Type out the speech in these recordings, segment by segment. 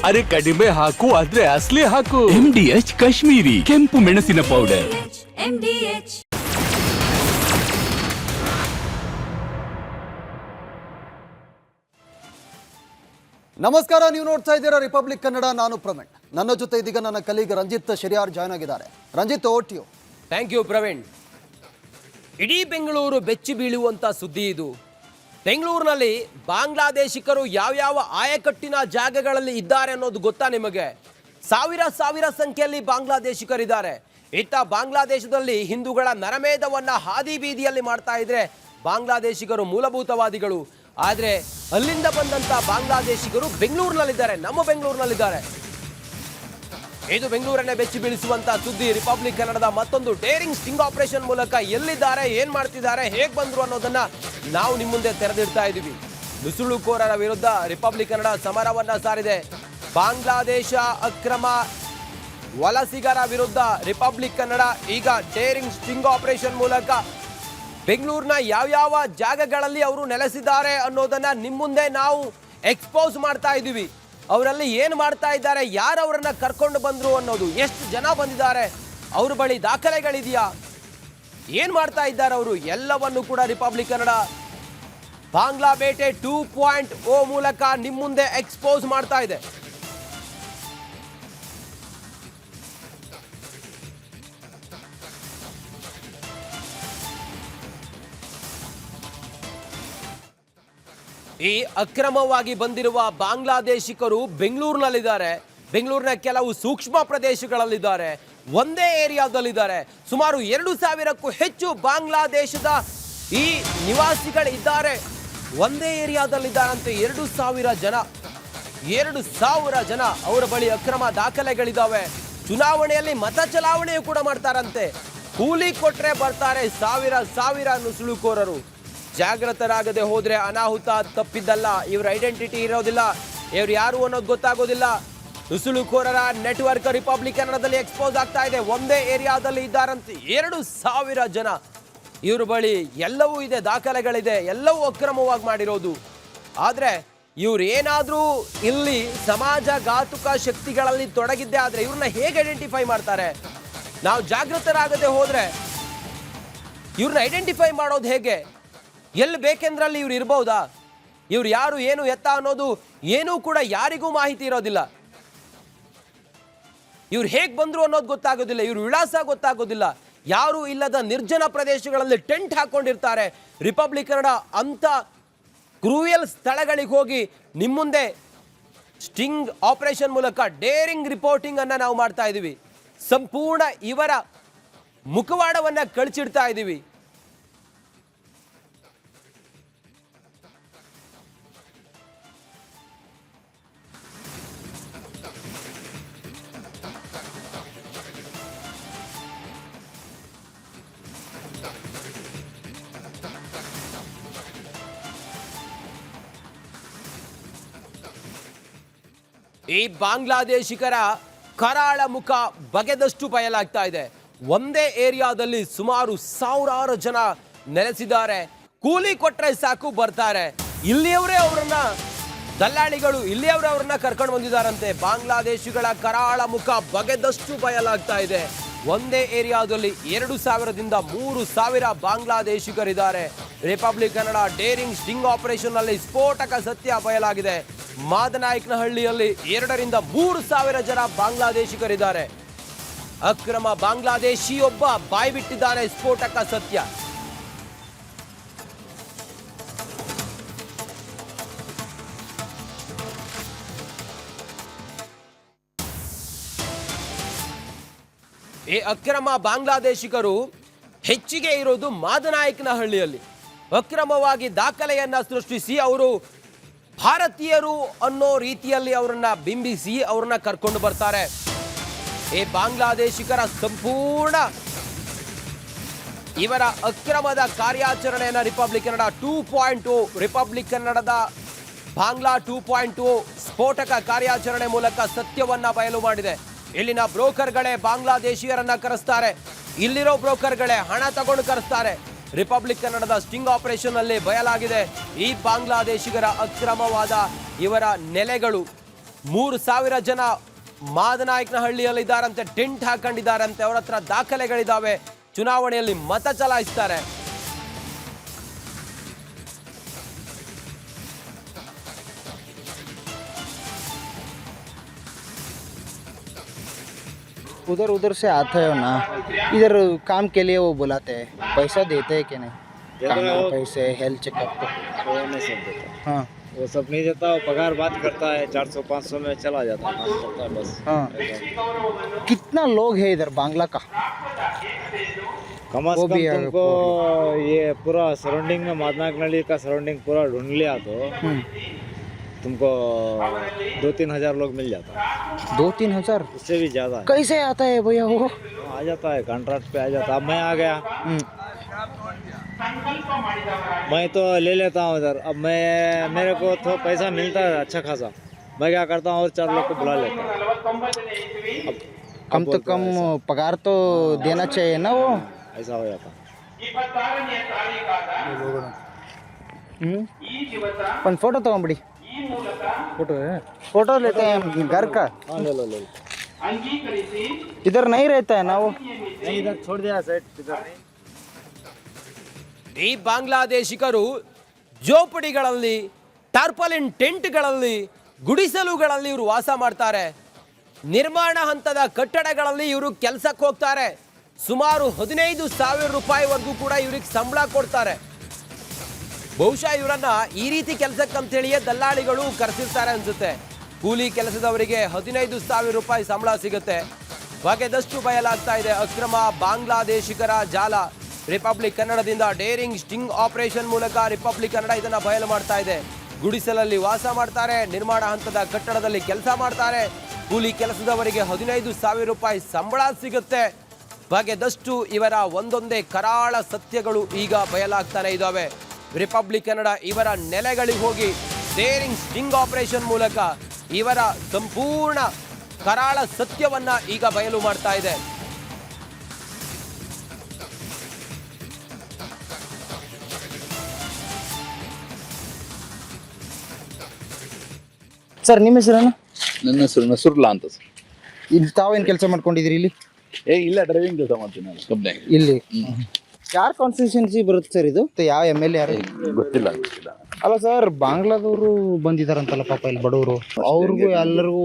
ಅರೆ ಕಡಿಮೆ ಹಾಕು ಆದ್ರೆ ಅಸ್ಲಿ ಹಾಕು. MDH ಕಾಶ್ಮೀರಿ ಕೆಂಪು ಮೆಣಸಿನ ಪೌಡರ್. ನಮಸ್ಕಾರ, ನೀವು ನೋಡ್ತಾ ಇದ್ದೀರಾ ರಿಪಬ್ಲಿಕ್ ಕನ್ನಡ. ನಾನು ಪ್ರವೀಣ್. ನನ್ನ ಜೊತೆ ಇದೀಗ ನನ್ನ ಕಲೀಗ್ ರಂಜಿತ್ ಶೆರಿಯಾರ್ ಜಾಯ್ನ್ ಆಗಿದ್ದಾರೆ. Ranjith, over to you. Thank you Praveen. ಇಡೀ ಬೆಂಗಳೂರು ಬೆಚ್ಚಿ ಬೀಳುವಂಥ ಸುದ್ದಿ ಇದು. ಬೆಂಗಳೂರಿನಲ್ಲಿ ಬಾಂಗ್ಲಾದೇಶಿಕರು ಯಾವ್ಯಾವ ಆಯಕಟ್ಟಿನ ಜಾಗಗಳಲ್ಲಿ ಇದ್ದಾರೆ ಅನ್ನೋದು ಗೊತ್ತಾ ನಿಮಗೆ? ಸಾವಿರ ಸಂಖ್ಯೆಯಲ್ಲಿ ಬಾಂಗ್ಲಾದೇಶಿಕರಿದ್ದಾರೆ. ಇತ್ತ ಬಾಂಗ್ಲಾದೇಶದಲ್ಲಿ ಹಿಂದೂಗಳ ನರಮೇಧವನ್ನ ಹಾದಿ ಬೀದಿಯಲ್ಲಿ ಮಾಡ್ತಾ ಇದ್ರೆ ಬಾಂಗ್ಲಾದೇಶಿಗರು ಮೂಲಭೂತವಾದಿಗಳು. ಆದರೆ ಅಲ್ಲಿಂದ ಬಂದಂತ ಬಾಂಗ್ಲಾದೇಶಿಗರು ಬೆಂಗಳೂರಿನಲ್ಲಿದ್ದಾರೆ, ನಮ್ಮ ಬೆಂಗಳೂರಿನಲ್ಲಿದ್ದಾರೆ. ಇದು ಬೆಂಗಳೂರನ್ನೇ ಬೆಚ್ಚಿ ಬೀಳಿಸುವಂತ ಸುದ್ದಿ. ರಿಪಬ್ಲಿಕ್ ಕನ್ನಡದ ಮತ್ತೊಂದು ಡೇರಿಂಗ್ ಸ್ಟಿಂಗ್ ಆಪರೇಷನ್ ಮೂಲಕ ಎಲ್ಲಿದ್ದಾರೆ, ಏನ್ ಮಾಡ್ತಿದ್ದಾರೆ, ಹೇಗ್ ಬಂದ್ರು ಅನ್ನೋದನ್ನ ನಾವು ನಿಮ್ಮ ಮುಂದೆ ತೆರೆದಿಡ್ತಾ ಇದ್ದೀವಿ. ನುಸುಳುಕೋರರ ವಿರುದ್ಧ ರಿಪಬ್ಲಿಕ್ ಕನ್ನಡ ಸಮರವನ್ನ ಸಾರಿದೆ. ಬಾಂಗ್ಲಾದೇಶ ಅಕ್ರಮ ವಲಸಿಗರ ವಿರುದ್ಧ ರಿಪಬ್ಲಿಕ್ ಕನ್ನಡ ಈಗ ಡೇರಿಂಗ್ ಸ್ಟಿಂಗ್ ಆಪರೇಷನ್ ಮೂಲಕ ಬೆಂಗಳೂರಿನ ಯಾವ್ಯಾವ ಜಾಗಗಳಲ್ಲಿ ಅವರು ನೆಲೆಸಿದ್ದಾರೆ ಅನ್ನೋದನ್ನ ನಿಮ್ಮ ಮುಂದೆ ನಾವು ಎಕ್ಸ್ಪೋಸ್ ಮಾಡ್ತಾ ಇದ್ದೀವಿ. ಅವರಲ್ಲಿ ಏನು ಮಾಡ್ತಾ ಇದ್ದಾರೆ, ಯಾರು ಅವರನ್ನ ಕರ್ಕೊಂಡು ಬಂದ್ರು ಅನ್ನೋದು, ಎಷ್ಟು ಜನ ಬಂದಿದ್ದಾರೆ, ಅವ್ರ ಬಳಿ ದಾಖಲೆಗಳಿದೆಯಾ, ಏನ್ ಮಾಡ್ತಾ ಇದ್ದಾರೆ ಅವರು, ಎಲ್ಲವನ್ನು ಕೂಡ ರಿಪಬ್ಲಿಕ್ ಕನ್ನಡ ಬಾಂಗ್ಲಾ ಬೇಟೆ 2.0 ಮೂಲಕ ನಿಮ್ಮ ಮುಂದೆ ಎಕ್ಸ್ಪೋಸ್ ಮಾಡ್ತಾ ಇದೆ. ಈ ಅಕ್ರಮವಾಗಿ ಬಂದಿರುವ ಬಾಂಗ್ಲಾದೇಶಿಕರು ಬೆಂಗಳೂರಿನಲ್ಲಿದ್ದಾರೆ. ಬೆಂಗಳೂರಿನ ಕೆಲವು ಸೂಕ್ಷ್ಮ ಪ್ರದೇಶಗಳಲ್ಲಿದ್ದಾರೆ, ಒಂದೇ ಏರಿಯಾದಲ್ಲಿದ್ದಾರೆ. ಸುಮಾರು 2,000ಕ್ಕೂ ಹೆಚ್ಚು ಬಾಂಗ್ಲಾದೇಶದ ಈ ನಿವಾಸಿಗಳಿದ್ದಾರೆ, ಒಂದೇ ಏರಿಯಾದಲ್ಲಿದ್ದಾರಂತೆ. 2,000 ಜನ ಅವರ ಬಳಿ ಅಕ್ರಮ ದಾಖಲೆಗಳಿದ್ದಾವೆ. ಚುನಾವಣೆಯಲ್ಲಿ ಮತ ಚಲಾವಣೆಯೂ ಕೂಡ ಮಾಡ್ತಾರಂತೆ. ಕೂಲಿ ಕೊಟ್ರೆ ಬರ್ತಾರೆ ಸಾವಿರ ನುಸುಳುಕೋರರು. ಜಾಗೃತರಾಗದೆ ಹೋದ್ರೆ ಅನಾಹುತ ತಪ್ಪಿದ್ದಲ್ಲ. ಇವ್ರ ಐಡೆಂಟಿಟಿ ಇರೋದಿಲ್ಲ, ಇವ್ರು ಯಾರು ಅನ್ನೋದು ಗೊತ್ತಾಗೋದಿಲ್ಲ. ನುಸುಳುಕೋರರ ನೆಟ್ವರ್ಕ್ ರಿಪಬ್ಲಿಕ್ ಕನ್ನಡದಲ್ಲಿ ಎಕ್ಸ್ಪೋಸ್ ಆಗ್ತಾ ಇದೆ. ಒಂದೇ ಏರಿಯಾದಲ್ಲಿ ಇದ್ದಾರಂತೆ 2,000 ಜನ. ಇವ್ರ ಬಳಿ ಎಲ್ಲವೂ ಇದೆ, ದಾಖಲೆಗಳಿದೆ, ಎಲ್ಲವೂ ಅಕ್ರಮವಾಗಿ ಮಾಡಿರೋದು. ಆದ್ರೆ ಇವ್ರು ಏನಾದ್ರೂ ಇಲ್ಲಿ ಸಮಾಜಘಾತುಕ ಶಕ್ತಿಗಳಲ್ಲಿ ತೊಡಗಿದ್ದೆ ಆದ್ರೆ ಇವ್ರನ್ನ ಹೇಗೆ ಐಡೆಂಟಿಫೈ ಮಾಡ್ತಾರೆ? ನಾವು ಜಾಗೃತರಾಗದೆ ಹೋದ್ರೆ ಇವ್ರನ್ನ ಐಡೆಂಟಿಫೈ ಮಾಡೋದು ಹೇಗೆ? ಎಲ್ಲಿ ಬೇಕೆಂದ್ರಲ್ಲಿ ಇವ್ರು ಇರ್ಬೋದಾ? ಇವ್ರು ಯಾರು, ಏನು, ಎತ್ತ ಅನ್ನೋದು ಏನೂ ಕೂಡ ಯಾರಿಗೂ ಮಾಹಿತಿ ಇರೋದಿಲ್ಲ. ಇವ್ರು ಹೇಗೆ ಬಂದ್ರು ಅನ್ನೋದು ಗೊತ್ತಾಗೋದಿಲ್ಲ, ಇವ್ರ ವಿಳಾಸ ಗೊತ್ತಾಗೋದಿಲ್ಲ. ಯಾರು ಇಲ್ಲದ ನಿರ್ಜನ ಪ್ರದೇಶಗಳಲ್ಲಿ ಟೆಂಟ್ ಹಾಕೊಂಡಿರ್ತಾರೆ. ರಿಪಬ್ಲಿಕ್ ಕನ್ನಡ ಅಂತ ಕ್ರೂಯಲ್ ಸ್ಥಳಗಳಿಗೆ ಹೋಗಿ ನಿಮ್ಮ ಮುಂದೆ ಸ್ಟಿಂಗ್ ಆಪರೇಷನ್ ಮೂಲಕ ಡೇರಿಂಗ್ ರಿಪೋರ್ಟಿಂಗ್ ಅನ್ನ ನಾವು ಮಾಡ್ತಾ ಇದ್ದೀವಿ. ಸಂಪೂರ್ಣ ಇವರ ಮುಖವಾಡವನ್ನ ಕಳಚಿಡ್ತಾ ಇದ್ದೀವಿ. ಈ ಬಾಂಗ್ಲಾದೇಶಿಕರ ಕರಾಳ ಮುಖ ಬಗೆದಷ್ಟು ಬಯಲಾಗ್ತಾ ಇದೆ. ಒಂದೇ ಏರಿಯಾದಲ್ಲಿ ಸುಮಾರು 1,000 ಜನ ನೆಲೆಸಿದ್ದಾರೆ. ಕೂಲಿ ಕೊಟ್ರೆ ಸಾಕು ಬರ್ತಾರೆ. ಇಲ್ಲಿಯವರೇ ಅವರನ್ನ ದಲ್ಲಾಳಿಗಳು, ಇಲ್ಲಿಯವರೇ ಅವರನ್ನ ಕರ್ಕೊಂಡು ಬಂದಿದ್ದಾರಂತೆ. ಬಾಂಗ್ಲಾದೇಶಿಗಳ ಕರಾಳ ಮುಖ ಬಗೆದಷ್ಟು ಬಯಲಾಗ್ತಾ ಇದೆ. ಒಂದೇ ಏರಿಯಾದಲ್ಲಿ 2,000ದಿಂದ 3,000 ಬಾಂಗ್ಲಾದೇಶಿಗರಿದ್ದಾರೆ. Republic Kannada daring sting operation ನಲ್ಲಿ ಸ್ಫೋಟಕ ಸತ್ಯ ಬಯಲಾಗಿದೆ. ಮಾದನಾಯಕನಹಳ್ಳಿಯಲ್ಲಿ 2,000ರಿಂದ 3,000 ಜನ ಬಾಂಗ್ಲಾದೇಶಿಗರಿದ್ದಾರೆ. ಅಕ್ರಮ ಬಾಂಗ್ಲಾದೇಶಿಯೊಬ್ಬ ಬಾಯ್ಬಿಟ್ಟಿದ್ದಾನೆ. ಸ್ಫೋಟಕ ಸತ್ಯ. ಈ ಅಕ್ರಮ ಬಾಂಗ್ಲಾದೇಶಿಗರು ಹೆಚ್ಚಿಗೆ ಇರೋದು ಮಾದನಾಯಕನಹಳ್ಳಿಯಲ್ಲಿ. ಅಕ್ರಮವಾಗಿ ದಾಖಲೆಯನ್ನ ಸೃಷ್ಟಿಸಿ ಅವರು ಭಾರತೀಯರು ಅನ್ನೋ ರೀತಿಯಲ್ಲಿ ಅವರನ್ನ ಬಿಂಬಿಸಿ ಅವರನ್ನ ಕರ್ಕೊಂಡು ಬರ್ತಾರೆ. ಈ ಬಾಂಗ್ಲಾದೇಶಿಗರ ಸಂಪೂರ್ಣ ಇವರ ಅಕ್ರಮದ ಕಾರ್ಯಾಚರಣೆಯನ್ನ ರಿಪಬ್ಲಿಕ್ ಕನ್ನಡ 2.0 ರಿಪಬ್ಲಿಕ್ ಕನ್ನಡದ ಬಾಂಗ್ಲಾ 2.0 ಸ್ಫೋಟಕ ಕಾರ್ಯಾಚರಣೆ ಮೂಲಕ ಸತ್ಯವನ್ನ ಬಯಲು ಮಾಡಿದೆ. ಇಲ್ಲಿನ ಬ್ರೋಕರ್ಗಳೇ ಬಾಂಗ್ಲಾದೇಶಿಯರನ್ನ ಕರೆಸ್ತಾರೆ. ಇಲ್ಲಿರೋ ಬ್ರೋಕರ್ಗಳೇ ಹಣ ತಗೊಂಡು ಕರೆಸ್ತಾರೆ. ರಿಪಬ್ಲಿಕ್ ಕನ್ನಡದ ಸ್ಟಿಂಗ್ ಆಪರೇಷನ್ ಅಲ್ಲಿ ಬಯಲಾಗಿದೆ ಈ ಬಾಂಗ್ಲಾದೇಶಿಗರ ಅಕ್ರಮವಾದ ಇವರ ನೆಲೆಗಳು. 3,000 ಜನ ಮಾದನಾಯಕನಹಳ್ಳಿಯಲ್ಲಿದ್ದಾರಂತೆ, ಟೆಂಟ್ ಹಾಕೊಂಡಿದ್ದಾರಂತೆ, ಅವರ ಹತ್ರ ದಾಖಲೆಗಳಿದ್ದಾವೆ, ಚುನಾವಣೆಯಲ್ಲಿ ಮತ ಚಲಾಯಿಸ್ತಾರೆ. उधर उधर से आते हो ना, इधर काम के लिए वो बुलाते हैं, पैसा देते हैं कि नहीं? खाना पैसे हेल्थ चेकअप को वो नहीं सब देता, हाँ वो सब नहीं देता। वो पगार बात करता है 400-500 में चला जाता है, काम करता है बस। हाँ कितना लोग है इधर बांग्ला का? कम से वो कम भी है, तुमको ये पूरा सराउंडिंग में मादनाकनली का सराउंडिंग पूरा ढूंढ लिया तो तुमको 2-3 हज़ार लोग मिल जाता है, 2-3 हज़ार उससे भी ज़्यादा है। कैसे आता है भैया वो? आ जाता है कॉन्ट्रैक्ट पे आ जाता है। अब मैं आ गया, मैं तो ले लेता हूँ इधर। अब मैं मेरे को तो पैसा मिलता है अच्छा खासा, मैं क्या करता हूँ और 4 लोग को बुला लेता हूँ। कम तो कम पगार तो देना चाहिए ना वो। ऐसा हो जाता है। अपन फोटो तಗೊಂಬಿಡಿ, फोटो लेते हैं घर का। हाँ ले लो ले लो। इधर नहीं रहता है ना वो? नहीं इधर छोड़ दिया सेट, इधर नहीं। ಈ ಬಾಂಗ್ಲಾದೇಶಿಗರು ಜೋಪಡಿಗಳಲ್ಲಿ, ಟಾರ್ಪಾಲಿನ್ ಟೆಂಟ್ಗಳಲ್ಲಿ, ಗುಡಿಸಲುಗಳಲ್ಲಿ ಇವರು ವಾಸ ಮಾಡ್ತಾರೆ. ನಿರ್ಮಾಣ ಹಂತದ ಕಟ್ಟಡಗಳಲ್ಲಿ ಇವರು ಕೆಲಸಕ್ಕೆ ಹೋಗ್ತಾರೆ. ಸುಮಾರು 15,000 ರೂಪಾಯಿವರೆಗೂ ಕೂಡ ಇವ್ರಿಗೆ ಸಂಬಳ ಕೊಡ್ತಾರೆ. ಬಹುಶಃ ಇವರನ್ನ ಈ ರೀತಿ ಕೆಲಸಕ್ಕೆ ಅಂತೇಳಿಯೇ ದಲ್ಲಾಳಿಗಳು ಕರೆಸಿರ್ತಾರೆ ಅನ್ಸುತ್ತೆ. ಕೂಲಿ ಕೆಲಸದವರಿಗೆ 15,000 ರೂಪಾಯಿ ಸಂಬಳ ಸಿಗುತ್ತೆ. ಬಗೆದಷ್ಟು ಬಯಲಾಗ್ತಾ ಇದೆ ಅಕ್ರಮ ಬಾಂಗ್ಲಾದೇಶಿಗರ ಜಾಲ. ರಿಪಬ್ಲಿಕ್ ಕನ್ನಡದಿಂದ ಡೇರಿಂಗ್ ಸ್ಟಿಂಗ್ ಆಪರೇಷನ್ ಮೂಲಕ ರಿಪಬ್ಲಿಕ್ ಕನ್ನಡ ಇದನ್ನ ಬಯಲು ಮಾಡ್ತಾ ಇದೆ. ಗುಡಿಸಲಲ್ಲಿ ವಾಸ ಮಾಡ್ತಾರೆ, ನಿರ್ಮಾಣ ಹಂತದ ಕಟ್ಟಡದಲ್ಲಿ ಕೆಲಸ ಮಾಡ್ತಾರೆ, ಕೂಲಿ ಕೆಲಸದವರಿಗೆ 15,000 ರೂಪಾಯಿ ಸಂಬಳ ಸಿಗುತ್ತೆ. ಬಗೆದಷ್ಟು ಇವರ ಒಂದೊಂದೇ ಕರಾಳ ಸತ್ಯಗಳು ಈಗ ಬಯಲಾಗ್ತಾನೆ ಇದ್ದಾವೆ. ರಿಪಬ್ಲಿಕ್ ಕನ್ನಡ ಇವರ ನೆಲೆಗಳಿಗೆ ಹೋಗಿ ಡೇರಿಂಗ್ ಸ್ಟಿಂಗ್ ಆಪರೇಷನ್ ಮೂಲಕ ಇವರ ಸಂಪೂರ್ಣ ಕರಾಳ ಸತ್ಯವನ್ನ ಈಗ ಬಯಲು ಮಾಡ್ತಾ ಇದೆ. ಸರ್ ನಿಮ್ಮ ಹೆಸರೇನು? ನನ್ನ ಹೆಸರು ನಸುರ್ಲಾ ಅಂತ ಸರ್. ಇಲ್ಲಿ ತಾವೇನು ಕೆಲಸ ಮಾಡ್ಕೊಂಡಿದ್ದೀರಿ ಇಲ್ಲಿ? ಇಲ್ಲ ಡ್ರೈವಿಂಗ್ ಕೆಲಸ ಮಾಡ್ತೀನಿ ನಾನು ಕಂಪ್ನಿಯಾಗ. ಇಲ್ಲಿ ಯಾರ ಕಾನ್ಸ್ಟಿಟ್ಯೂನ್ಸಿ ಬರುತ್ತೆ ಸರ್ ಇದು? ಯಾವ MLA ಯಾರು? ಗೊತ್ತಿಲ್ಲ. ಅಲ್ಲ ಸರ್, ಬಾಂಗ್ಲಾದವರು ಬಂದಿದಾರಂತಲ್ಲ ಪಾಪ ಇಲ್ಲಿ ಬಡವರು, ಅವ್ರಿಗೂ ಎಲ್ಲರಿಗೂ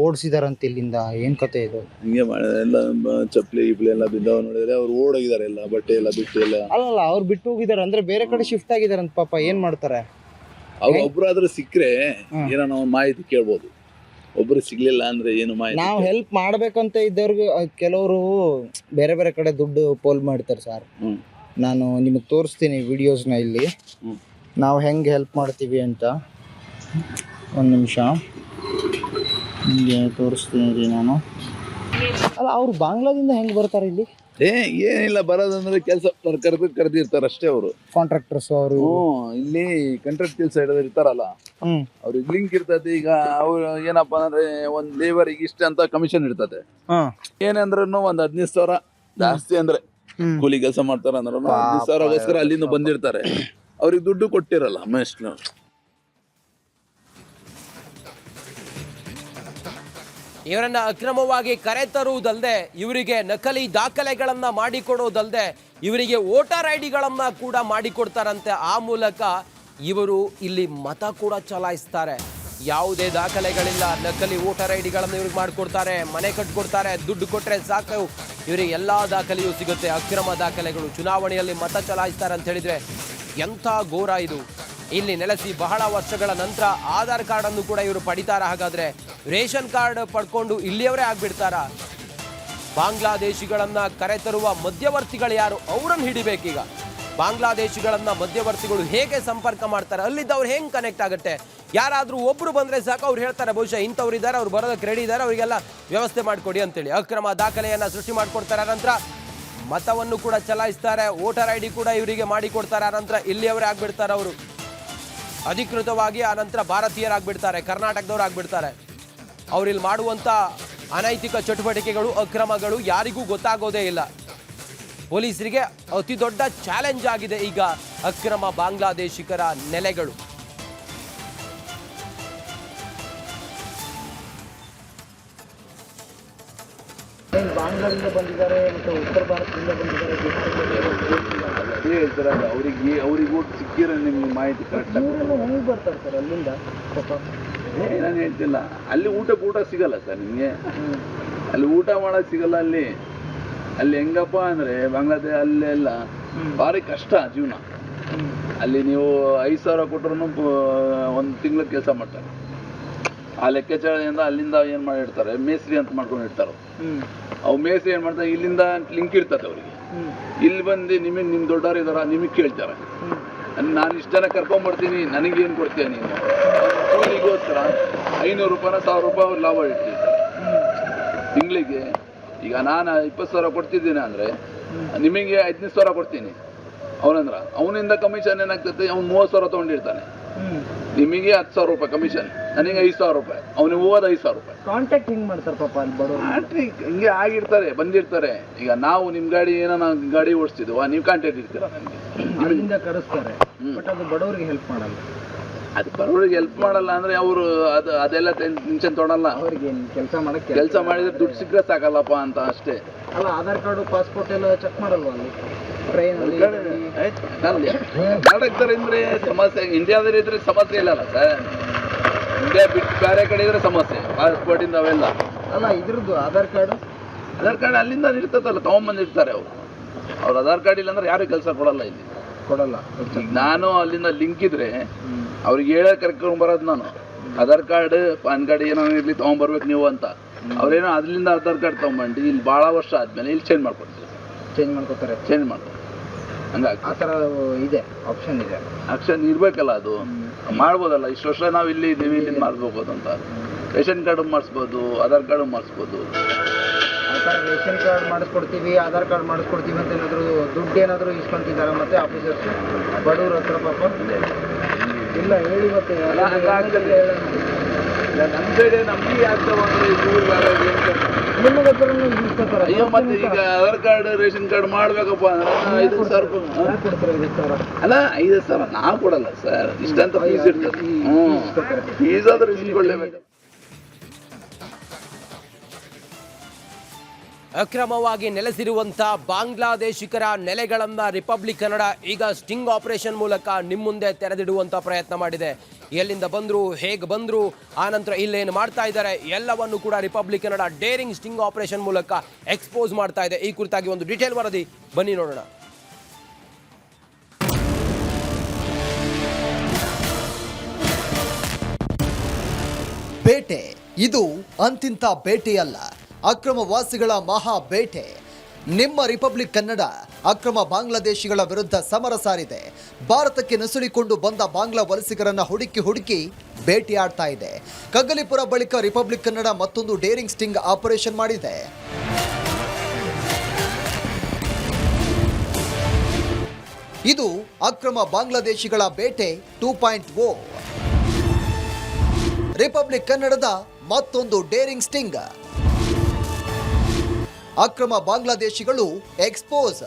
ಓಡಿಸಿದಾರಂತ ಇಲ್ಲಿಂದ. ಏನ್ ಕತೆ ಇದು? ಹಿಂಗೆ ಎಲ್ಲ ಚಪ್ಪಲಿ ಗಿಪ್ಲಿ ಎಲ್ಲ ಬಿದ್ದಾವ ನೋಡಿದ್ರೆ ಅವ್ರು ಓಡೋಗಿದ್ದಾರೆ, ಎಲ್ಲ ಬಟ್ಟೆ ಎಲ್ಲ ಬಿಟ್ಟು ಎಲ್ಲ. ಅಲ್ಲಲ್ಲ, ಅವ್ರು ಬಿಟ್ಟು ಹೋಗಿದಾರೆ ಅಂದ್ರೆ ಬೇರೆ ಕಡೆ ಶಿಫ್ಟ್ ಆಗಿದಾರಂತ ಪಾಪ. ಏನ್ ಮಾಡ್ತಾರೆ ಅವ್ರು ಒಬ್ರಾದ್ರೂ ಸಿಕ್ಕರೆ ಏನೋ ನಾವು ಮಾಹಿತಿ ಕೇಳ್ಬೋದು. ಒಬ್ರು ಸಿಗ್ಲಿಲ್ಲ ಅಂದ್ರೆ ಏನು ಮಾಹಿತಿ? ನಾವು ಹೆಲ್ಪ್ ಮಾಡ್ಬೇಕಂತ ಇದ್ದವ್ರಿಗೆ ಕೆಲವರು ಬೇರೆ ಬೇರೆ ಕಡೆ ದುಡ್ಡು ಪೋಲ್ ಮಾಡ್ತಾರೆ ಸರ್. ನಾನು ನಿಮಗೆ ತೋರಿಸ್ತೀನಿ ವಿಡಿಯೋಸ್ನ ಇಲ್ಲಿ, ನಾವು ಹೆಂಗೆ ಹೆಲ್ಪ್ ಮಾಡ್ತೀವಿ ಅಂತ. ಒಂದು ನಿಮಿಷ ನಿಮಗೆ ತೋರಿಸ್ತೀನಿ ರೀ ನಾನು. ಅಲ್ಲ, ಅವ್ರು ಬಾಂಗ್ಲಾದಿಂದ ಹೆಂಗೆ ಬರ್ತಾರೆ ಇಲ್ಲಿ? ಏನಿಲ್ಲ, ಬರೋದಂದ್ರೆ ಕೆಲಸ ಕರೆದಿರ್ತಾರೆ ಅಷ್ಟೇ ಅವರು. ಕಾಂಟ್ರಾಕ್ಟರ್ಸ್ ಅವರು ಇಲ್ಲಿ ಕಾಂಟ್ರಾಕ್ಟ್ ಕೆಲಸ ಹಿಡಿದ್ರೆ ಇರ್ತಾರಲ್ಲ, ಅವ್ರಿಗೆ ಲಿಂಕ್ ಇರ್ತದೆ. ಈಗ ಅವ್ರು ಏನಪ್ಪಾ ಅಂದ್ರೆ ಒಂದ್ ಲೇಬರಿಗೆ ಇಷ್ಟ ಅಂತ ಕಮಿಷನ್ ಇರ್ತದೆ. ಏನಂದ್ರೂ ಒಂದ್ 15,000 ಜಾಸ್ತಿ ಅಂದ್ರೆ ಕೂಲಿ ಕೆಲಸ ಮಾಡ್ತಾರ ಅಂದ್ರೆ 15,000ಗೋಸ್ಕರ ಅಲ್ಲಿಂದ ಬಂದಿರ್ತಾರೆ. ಅವ್ರಿಗೆ ದುಡ್ಡು ಕೊಟ್ಟಿರಲ್ಲ ಮೇಷ್ಟ್ರು. ಇವರನ್ನ ಅಕ್ರಮವಾಗಿ ಕರೆತರುವುದಲ್ಲದೆ, ಇವರಿಗೆ ನಕಲಿ ದಾಖಲೆಗಳನ್ನ ಮಾಡಿಕೊಡೋದಲ್ಲದೆ, ಇವರಿಗೆ ವೋಟರ್ ಐಡಿಗಳನ್ನ ಕೂಡ ಮಾಡಿಕೊಡ್ತಾರಂತೆ. ಆ ಮೂಲಕ ಇವರು ಇಲ್ಲಿ ಮತ ಕೂಡ ಚಲಾಯಿಸ್ತಾರೆ. ಯಾವುದೇ ದಾಖಲೆಗಳಿಲ್ಲ, ನಕಲಿ ವೋಟರ್ ಐಡಿಗಳನ್ನು ಇವ್ರಿಗೆ ಮಾಡಿಕೊಡ್ತಾರೆ, ಮನೆ ಕಟ್ಕೊಡ್ತಾರೆ. ದುಡ್ಡು ಕೊಟ್ಟರೆ ಸಾಕು, ಇವರಿಗೆ ಎಲ್ಲ ದಾಖಲೆಯೂ ಸಿಗುತ್ತೆ, ಅಕ್ರಮ ದಾಖಲೆಗಳು. ಚುನಾವಣೆಯಲ್ಲಿ ಮತ ಚಲಾಯಿಸ್ತಾರೆ ಅಂತ ಹೇಳಿದ್ರೆ ಎಂಥ ಘೋರ ಇದು. ಇಲ್ಲಿ ನೆಲೆಸಿ ಬಹಳ ವರ್ಷಗಳ ನಂತರ ಆಧಾರ್ ಕಾರ್ಡ್ ಅನ್ನು ಕೂಡ ಇವರು ಪಡಿತಾರ? ಹಾಗಾದ್ರೆ ರೇಷನ್ ಕಾರ್ಡ್ ಪಡ್ಕೊಂಡು ಇಲ್ಲಿಯವರೇ ಆಗ್ಬಿಡ್ತಾರ? ಬಾಂಗ್ಲಾದೇಶಿಗಳನ್ನ ಕರೆತರುವ ಮಧ್ಯವರ್ತಿಗಳು ಯಾರು, ಅವರನ್ನು ಹಿಡಿಬೇಕೀಗ. ಬಾಂಗ್ಲಾದೇಶಿಗಳನ್ನ ಮಧ್ಯವರ್ತಿಗಳು ಹೇಗೆ ಸಂಪರ್ಕ ಮಾಡ್ತಾರೆ, ಅಲ್ಲಿದ್ದವ್ರು ಹೆಂಗೆ ಕನೆಕ್ಟ್ ಆಗುತ್ತೆ? ಯಾರಾದರೂ ಒಬ್ರು ಬಂದ್ರೆ ಸಾಕು, ಅವ್ರು ಹೇಳ್ತಾರೆ ಬಹುಶಃ ಇಂಥವ್ರು ಇದ್ದಾರೆ, ಅವ್ರು ಬರೋದಕ್ಕೆ ರೆಡಿ ಇದ್ದಾರೆ, ಅವರಿಗೆಲ್ಲ ವ್ಯವಸ್ಥೆ ಮಾಡಿಕೊಡಿ ಅಂತೇಳಿ ಅಕ್ರಮ ದಾಖಲೆಯನ್ನ ಸೃಷ್ಟಿ ಮಾಡಿಕೊಡ್ತಾರೆ. ನಂತರ ಮತವನ್ನು ಕೂಡ ಚಲಾಯಿಸ್ತಾರೆ, ವೋಟರ್ ID ಕೂಡ ಇವರಿಗೆ ಮಾಡಿಕೊಡ್ತಾರೆ. ನಂತರ ಇಲ್ಲಿಯವರೇ ಆಗ್ಬಿಡ್ತಾರೆ ಅವರು ಅಧಿಕೃತವಾಗಿ. ಆ ನಂತರ ಭಾರತೀಯರಾಗ್ಬಿಡ್ತಾರೆ, ಕರ್ನಾಟಕದವ್ರು ಆಗ್ಬಿಡ್ತಾರೆ. ಅವ್ರಿಲ್ಲಿ ಮಾಡುವಂಥ ಅನೈತಿಕ ಚಟುವಟಿಕೆಗಳು, ಅಕ್ರಮಗಳು ಯಾರಿಗೂ ಗೊತ್ತಾಗೋದೇ ಇಲ್ಲ. ಪೊಲೀಸರಿಗೆ ಅತಿ ದೊಡ್ಡ ಚಾಲೆಂಜ್ ಆಗಿದೆ ಈಗ ಅಕ್ರಮ ಬಾಂಗ್ಲಾದೇಶಿಗರ ನೆಲೆಗಳು. ಆಂಧ್ರದಿಂದ ಬಂದಿದ್ದಾರೆ ಮತ್ತು ಉತ್ತರ ಭಾರತದಿಂದ ಬಂದಿದ್ದಾರೆ, ಬಿಹಾರದಿಂದ ಅದೇ ಹೇಳ್ತಾರಲ್ಲ, ಅವ್ರಿಗೆ ಊಟ ಸಿಕ್ಕಿರೋ ನಿಮ್ಗೆ ಮಾಹಿತಿ ಕರೆಕ್ಟ್. ಇವರೆಲ್ಲ ಹೆಂಗೆ ಬರ್ತಾರೆ ಸರ್ ಅಲ್ಲಿಂದ ಪಾಪ? ನಾನು ಹೇಳ್ತಿಲ್ಲ, ಅಲ್ಲಿ ಊಟ ಸಿಗಲ್ಲ ಸರ್ ನಿಮಗೆ. ಅಲ್ಲಿ ಊಟ ಮಾಡೋಕೆ ಸಿಗಲ್ಲ. ಅಲ್ಲಿ ಹೆಂಗಪ್ಪ ಅಂದರೆ ಬಾಂಗ್ಲಾದೇಶ ಅಲ್ಲೆಲ್ಲ ಭಾರಿ ಕಷ್ಟ ಜೀವನ. ಅಲ್ಲಿ ನೀವು 5,000 ಕೊಟ್ಟರು ಒಂದು ತಿಂಗಳ ಕೆಲಸ ಮಾಡ್ತಾರೆ. ಆ ಲೆಕ್ಕಾಚಾರದಿಂದ ಅಲ್ಲಿಂದ ಏನು ಮಾಡಿರ್ತಾರೆ, ಮೇಸ್ತ್ರಿ ಅಂತ ಮಾಡ್ಕೊಂಡಿರ್ತಾರೆ. ಅವು ಮೇಸ್ತ್ರಿ ಏನು ಮಾಡ್ತಾರೆ, ಇಲ್ಲಿಂದ ಲಿಂಕ್ ಇರ್ತದೆ ಅವ್ರಿಗೆ. ಇಲ್ಲಿ ಬಂದು ನಿಮ್ಮ ದೊಡ್ಡವ್ರು ಇದ್ದಾರ, ನಿಮಗೆ ಕೇಳ್ತಾರೆ, ನಾನು ಇಷ್ಟು ಜನ ಕರ್ಕೊಂಬರ್ತೀನಿ, ನನಗೇನು ಕೊಡ್ತೀಯ ನೀನು? ಕೂಲಿಗೋಸ್ಕರ 500 ರೂಪಾಯಿನ 1,000 ರೂಪಾಯಿ ಅವ್ರು ಲಾಭ ಇಟ್ಟಿರ್ತಾರೆ ತಿಂಗಳಿಗೆ. ಈಗ ನಾನು 20,000 ಕೊಡ್ತಿದ್ದೀನಿ ಅಂದರೆ ನಿಮಗೆ 15,000 ಕೊಡ್ತೀನಿ ಅವನಂದ್ರ, ಅವನಿಂದ ಕಮಿಷನ್ ಏನಾಗ್ತೈತೆ, ಅವ್ನು 30,000 ತೊಗೊಂಡಿರ್ತಾನೆ. ನಿಮಗೆ 10,000 ರೂಪಾಯಿ ಕಮಿಷನ್, ನನಗೆ 5,000 ರೂಪಾಯಿ, ಅವನಿಗೆ ಹೋಗೋದು 5,000 ರೂಪಾಯಿ. ಕಾಂಟ್ಯಾಕ್ಟ್ ಹಿಂಗೆ ಮಾಡ್ತಾರೆ ಪಾಪ ಅಲ್ಲಿ ಬಡವರು. ಹಿಂಗೆ ಆಗಿರ್ತಾರೆ, ಬಂದಿರ್ತಾರೆ. ಈಗ ನಾವು ನಿಮ್ಮ ಗಾಡಿ ಏನೋ ನಾವು ಗಾಡಿ ಓಡಿಸ್ತಿದ್ವಾ, ನೀವು ಕಾಂಟ್ಯಾಕ್ಟ್ ಇರ್ತೀರ ನನಗೆ, ಅಲ್ಲಿಂದ ಕರೆಸ್ತಾರೆ. ಬಟ್ ಅದು ಬಡವರಿಗೆ ಹೆಲ್ಪ್ ಮಾಡಲ್ಲ. ಅದು ಬರೋರಿಗೆ ಹೆಲ್ಪ್ ಮಾಡಲ್ಲ ಅಂದರೆ ಅವರು ಅದೆಲ್ಲ ಟೆನ್ಷನ್ ತೊಗೊಳಲ್ಲ. ಅವ್ರಿಗೆ ಕೆಲಸ ಮಾಡಕ್ಕೆ ಕೆಲಸ ಮಾಡಿದ್ರೆ ದುಡ್ಡು ಸಿಕ್ಕರೆ ಸಾಕಲ್ಲಪ್ಪ ಅಂತ ಅಷ್ಟೇ. ಅಲ್ಲ, ಆಧಾರ್ ಕಾರ್ಡು ಪಾಸ್ಪೋರ್ಟ್ ಎಲ್ಲ ಚೆಕ್ ಮಾಡಲ್ವಾ ಅಲ್ಲಿ ಟ್ರೈನಲ್ಲಿ? ಕರ್ನಾಟಕದಲ್ಲಿ ಇದ್ರೆ ಸಮಸ್ಯೆ, ಇಂಡಿಯಾದಲ್ಲಿ ಇದ್ರೆ ಸಮಸ್ಯೆ ಇಲ್ಲಲ್ಲ ಸರ್. ಇಂಡಿಯಾ ಬಿಟ್ಟು ಬೇರೆ ಕಡೆ ಇದ್ರೆ ಸಮಸ್ಯೆ, ಪಾಸ್ಪೋರ್ಟಿಂದ ಅವೆಲ್ಲ. ಅಲ್ಲ, ಇದ್ರದ್ದು ಆಧಾರ್ ಕಾರ್ಡ್ ಅಲ್ಲಿಂದ ಇರ್ತದಲ್ಲ, ತೊಗೊಂಬಂದಿರ್ತಾರೆ ಅವರು. ಅವ್ರ ಆಧಾರ್ ಕಾರ್ಡ್ ಇಲ್ಲ ಅಂದ್ರೆ ಯಾರು ಕೆಲಸ ಕೊಡಲ್ಲ ಇಲ್ಲಿ, ಕೊಡಲ್ಲ. ಈಗ ನಾನು ಅಲ್ಲಿಂದ ಲಿಂಕ್ ಇದ್ರೆ ಅವ್ರಿಗೆ ಹೇಳೋ ಕರ್ಕೊಂಡು ಬರೋದು ನಾನು. ಆಧಾರ್ ಕಾರ್ಡ್ ಪಾನ್ ಕಾರ್ಡ್ ಏನೋ ಇರಲಿ ತೊಗೊಂಬರ್ಬೇಕು ನೀವು ಅಂತ. ಅವ್ರೇನೋ ಅದ್ರಿಂದ ಆಧಾರ್ ಕಾರ್ಡ್ ತೊಗೊಂಬಂಡು ಇಲ್ಲಿ ಭಾಳ ವರ್ಷ ಆದಮೇಲೆ ಇಲ್ಲಿ ಚೇಂಜ್ ಮಾಡ್ಕೊಡ್ತಾರೆ. ಚೇಂಜ್ ಮಾಡ್ತಾರೆ ಹಂಗಾಗಿ ಆ ಥರ ಇದೆ, ಆಪ್ಷನ್ ಇದೆ. ಆಪ್ಷನ್ ಇರಬೇಕಲ್ಲ, ಅದು ಮಾಡ್ಬೋದಲ್ಲ. ಇಷ್ಟು ವರ್ಷ ನಾವು ಇಲ್ಲಿ ಇದ್ದೀವಿ, ಇಲ್ಲಿಂದ ಮಾಡಿಸ್ಬೋದು ಅಂತ. ರೇಷನ್ ಕಾರ್ಡು ಮಾಡಿಸ್ಬೋದು, ಆಧಾರ್ ಕಾರ್ಡು ಮಾಡಿಸ್ಬೋದು. ಆ ಥರ ರೇಷನ್ ಕಾರ್ಡ್ ಮಾಡಿಸ್ಕೊಡ್ತೀವಿ, ಆಧಾರ್ ಕಾರ್ಡ್ ಮಾಡಿಸ್ಕೊಡ್ತೀವಿ ಅಂತ ಏನಾದರೂ ದುಡ್ಡು ಏನಾದರೂ ಇಸ್ಕೊಂತಿದ್ದಾರೆ ಮತ್ತೆ ಆಫೀಸರ್ಸ್ ಬಡವ್ರ ಹತ್ರ ಪಾಪ? ಇಲ್ಲ ಹೇಳಿ ಮತ್ತೆ. ನಮ್ಮ ಸೈಡ್ ನಮಗೆ ಆಗ್ತಾವ ಅಂದರೆ ನಿಮ್ಮ ಹತ್ರ ಇಸ್ಕೊತಾರೆ. ಅಯ್ಯೋ, ಮತ್ತೆ ಈಗ ಆಧಾರ್ ಕಾರ್ಡ್ ರೇಷನ್ ಕಾರ್ಡ್ ಮಾಡ್ಬೇಕಪ್ಪ ಅಂದ್ರೆ 5,000 ರೂಪಾಯಿ ಕೊಡ್ತಾರೆ. ಅಲ್ಲ, 5,000 ನಾವು ಕೊಡಲ್ಲ ಸರ್, ಇಷ್ಟಂತ ಫೀಸ್ ಇರ್ತದೆ. ಫೀಸ್ ಆದ್ರೆ ಇಸ್ಕೊಳ್ಳೇಬೇಕು. ಅಕ್ರಮವಾಗಿ ನೆಲೆಸಿರುವಂಥ ಬಾಂಗ್ಲಾದೇಶಿಗರ ನೆಲೆಗಳನ್ನು ರಿಪಬ್ಲಿಕ್ ಕನ್ನಡ ಈಗ ಸ್ಟಿಂಗ್ ಆಪರೇಷನ್ ಮೂಲಕ ನಿಮ್ಮ ಮುಂದೆ ತೆರೆದಿಡುವಂಥ ಪ್ರಯತ್ನ ಮಾಡಿದೆ. ಎಲ್ಲಿಂದ ಬಂದರು, ಹೇಗೆ ಬಂದರು, ಆನಂತರ ಇಲ್ಲೇನು ಮಾಡ್ತಾ ಇದ್ದಾರೆ ಎಲ್ಲವನ್ನು ಕೂಡ Republic Kannada daring sting operation ಮೂಲಕ ಎಕ್ಸ್ಪೋಸ್ ಮಾಡ್ತಾ ಇದೆ. ಈ ಕುರಿತಾಗಿ ಒಂದು ಡೀಟೇಲ್ ವರದಿ ಬನ್ನಿ ನೋಡೋಣ. ಬೇಟೆ ಇದು ಅಂತಿಂತ ಬೇಟೆಯಲ್ಲ, ಅಕ್ರಮವಾಸಿಗಳ ಮಹಾ ಬೇಟೆ. ನಿಮ್ಮ ರಿಪಬ್ಲಿಕ್ ಕನ್ನಡ ಅಕ್ರಮ ಬಾಂಗ್ಲಾದೇಶಿಗಳ ವಿರುದ್ಧ ಸಮರ ಸಾರಿದೆ. ಭಾರತಕ್ಕೆ ನುಸುಳಿಕೊಂಡು ಬಂದ ಬಾಂಗ್ಲಾ ವಲಸಿಗರನ್ನ ಹುಡುಕಿ ಭೇಟಿಯಾಡ್ತಾ ಇದೆ. ಕಗ್ಗಲಿಪುರ ಬಳಿಕ ರಿಪಬ್ಲಿಕ್ ಕನ್ನಡ ಮತ್ತೊಂದು ಡೇರಿಂಗ್ ಸ್ಟಿಂಗ್ ಆಪರೇಷನ್ ಮಾಡಿದೆ. ಇದು ಅಕ್ರಮ ಬಾಂಗ್ಲಾದೇಶಿಗಳ ಬೇಟೆ 2.0. ರಿಪಬ್ಲಿಕ್ ಕನ್ನಡದ ಮತ್ತೊಂದು ಡೇರಿಂಗ್ ಸ್ಟಿಂಗ್. ಅಕ್ರಮ ಬಾಂಗ್ಲಾದೇಶಿಗಳು ಎಕ್ಸ್ಪೋಸ್.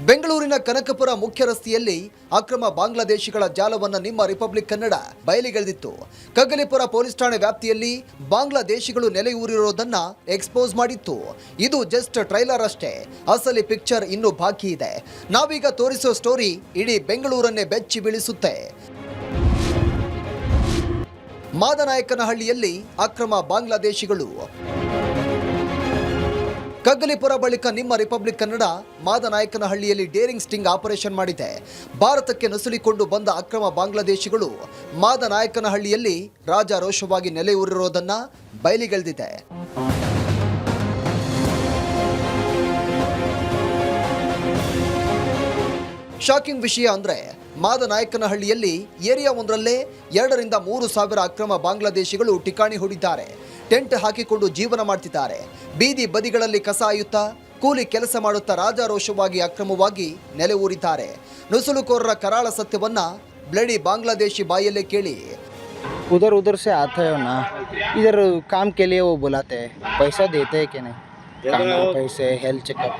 ಬೆಂಗಳೂರಿನ ಕನಕಪುರ ಮುಖ್ಯ ರಸ್ತೆಯಲ್ಲಿ ಅಕ್ರಮ ಬಾಂಗ್ಲಾದೇಶಿಗಳ ಜಾಲವನ್ನು ನಿಮ್ಮ ರಿಪಬ್ಲಿಕ್ ಕನ್ನಡ ಬಯಲಿಗೆಳೆದಿತ್ತು. ಕಗ್ಗಲಿಪುರ ಪೊಲೀಸ್ ಠಾಣೆ ವ್ಯಾಪ್ತಿಯಲ್ಲಿ ಬಾಂಗ್ಲಾದೇಶಿಗಳು ನೆಲೆಯೂರಿರೋದನ್ನ ಎಕ್ಸ್ಪೋಸ್ ಮಾಡಿತ್ತು. ಇದು ಜಸ್ಟ್ ಟ್ರೈಲರ್ ಅಷ್ಟೇ, ಅಸಲಿ ಪಿಕ್ಚರ್ ಇನ್ನೂ ಬಾಕಿ ಇದೆ. ನಾವೀಗ ತೋರಿಸೋ ಸ್ಟೋರಿ ಇಡೀ ಬೆಂಗಳೂರನ್ನೇ ಬೆಚ್ಚಿ ಬೀಳಿಸುತ್ತೆ. ಮಾದನಾಯಕನಹಳ್ಳಿಯಲ್ಲಿ ಅಕ್ರಮ ಬಾಂಗ್ಲಾದೇಶಿಗಳು. ಕಗ್ಗಲಿಪುರ ಬಳಿಕ ನಿಮ್ಮ ರಿಪಬ್ಲಿಕ್ ಕನ್ನಡ ಮಾದನಾಯಕನಹಳ್ಳಿಯಲ್ಲಿ ಡೇರಿಂಗ್ ಸ್ಟಿಂಗ್ ಆಪರೇಷನ್ ಮಾಡಿದೆ. ಭಾರತಕ್ಕೆ ನುಸುಳಿಕೊಂಡು ಬಂದ ಅಕ್ರಮ ಬಾಂಗ್ಲಾದೇಶಿಗಳು ಮಾದನಾಯಕನಹಳ್ಳಿಯಲ್ಲಿ ರಾಜಾರೋಷವಾಗಿ ನೆಲೆಯೂರಿರೋದನ್ನ ಬಯಲಿಗೆಳೆದಿದೆ. ಶಾಕಿಂಗ್ ವಿಷಯ ಅಂದ್ರೆ ಮಾದನಾಯಕನಹಳ್ಳಿಯಲ್ಲಿ ಏರಿಯಾ ಒಂದರಲ್ಲೇ 2 ರಿಂದ 3 ಸಾವಿರ ಅಕ್ರಮ ಬಾಂಗ್ಲಾದೇಶಿಗಳು ಠಿಕಾಣಿ ಹೂಡಿದ್ದಾರೆ. ಟೆಂಟ್ ಹಾಕಿಕೊಂಡು ಜೀವನ ಮಾಡ್ತಿದ್ದಾರೆ. ಬೀದಿ ಬದಿಗಳಲ್ಲಿ ಕಸ ಆಯುತ್ತಾ ಕೂಲಿ ಕೆಲಸ ಮಾಡುತ್ತಾ ರಾಜಾರೋಷವಾಗಿ ಅಕ್ರಮವಾಗಿ ನೆಲೆ ಊರಿದ್ದಾರೆ. ನುಸುಳುಕೋರರ ಕರಾಳ ಸತ್ಯವನ್ನ ಬ್ಲಡಿ ಬಾಂಗ್ಲಾದೇಶಿ ಬಾಯಲ್ಲೇ ಕೇಳಿ. उधर से आता है ना, इधर काम के लिए वो बुलाते हैं, पैसा देते हैं कि नहीं? खाना, पैसे, हेल्थ चेकअप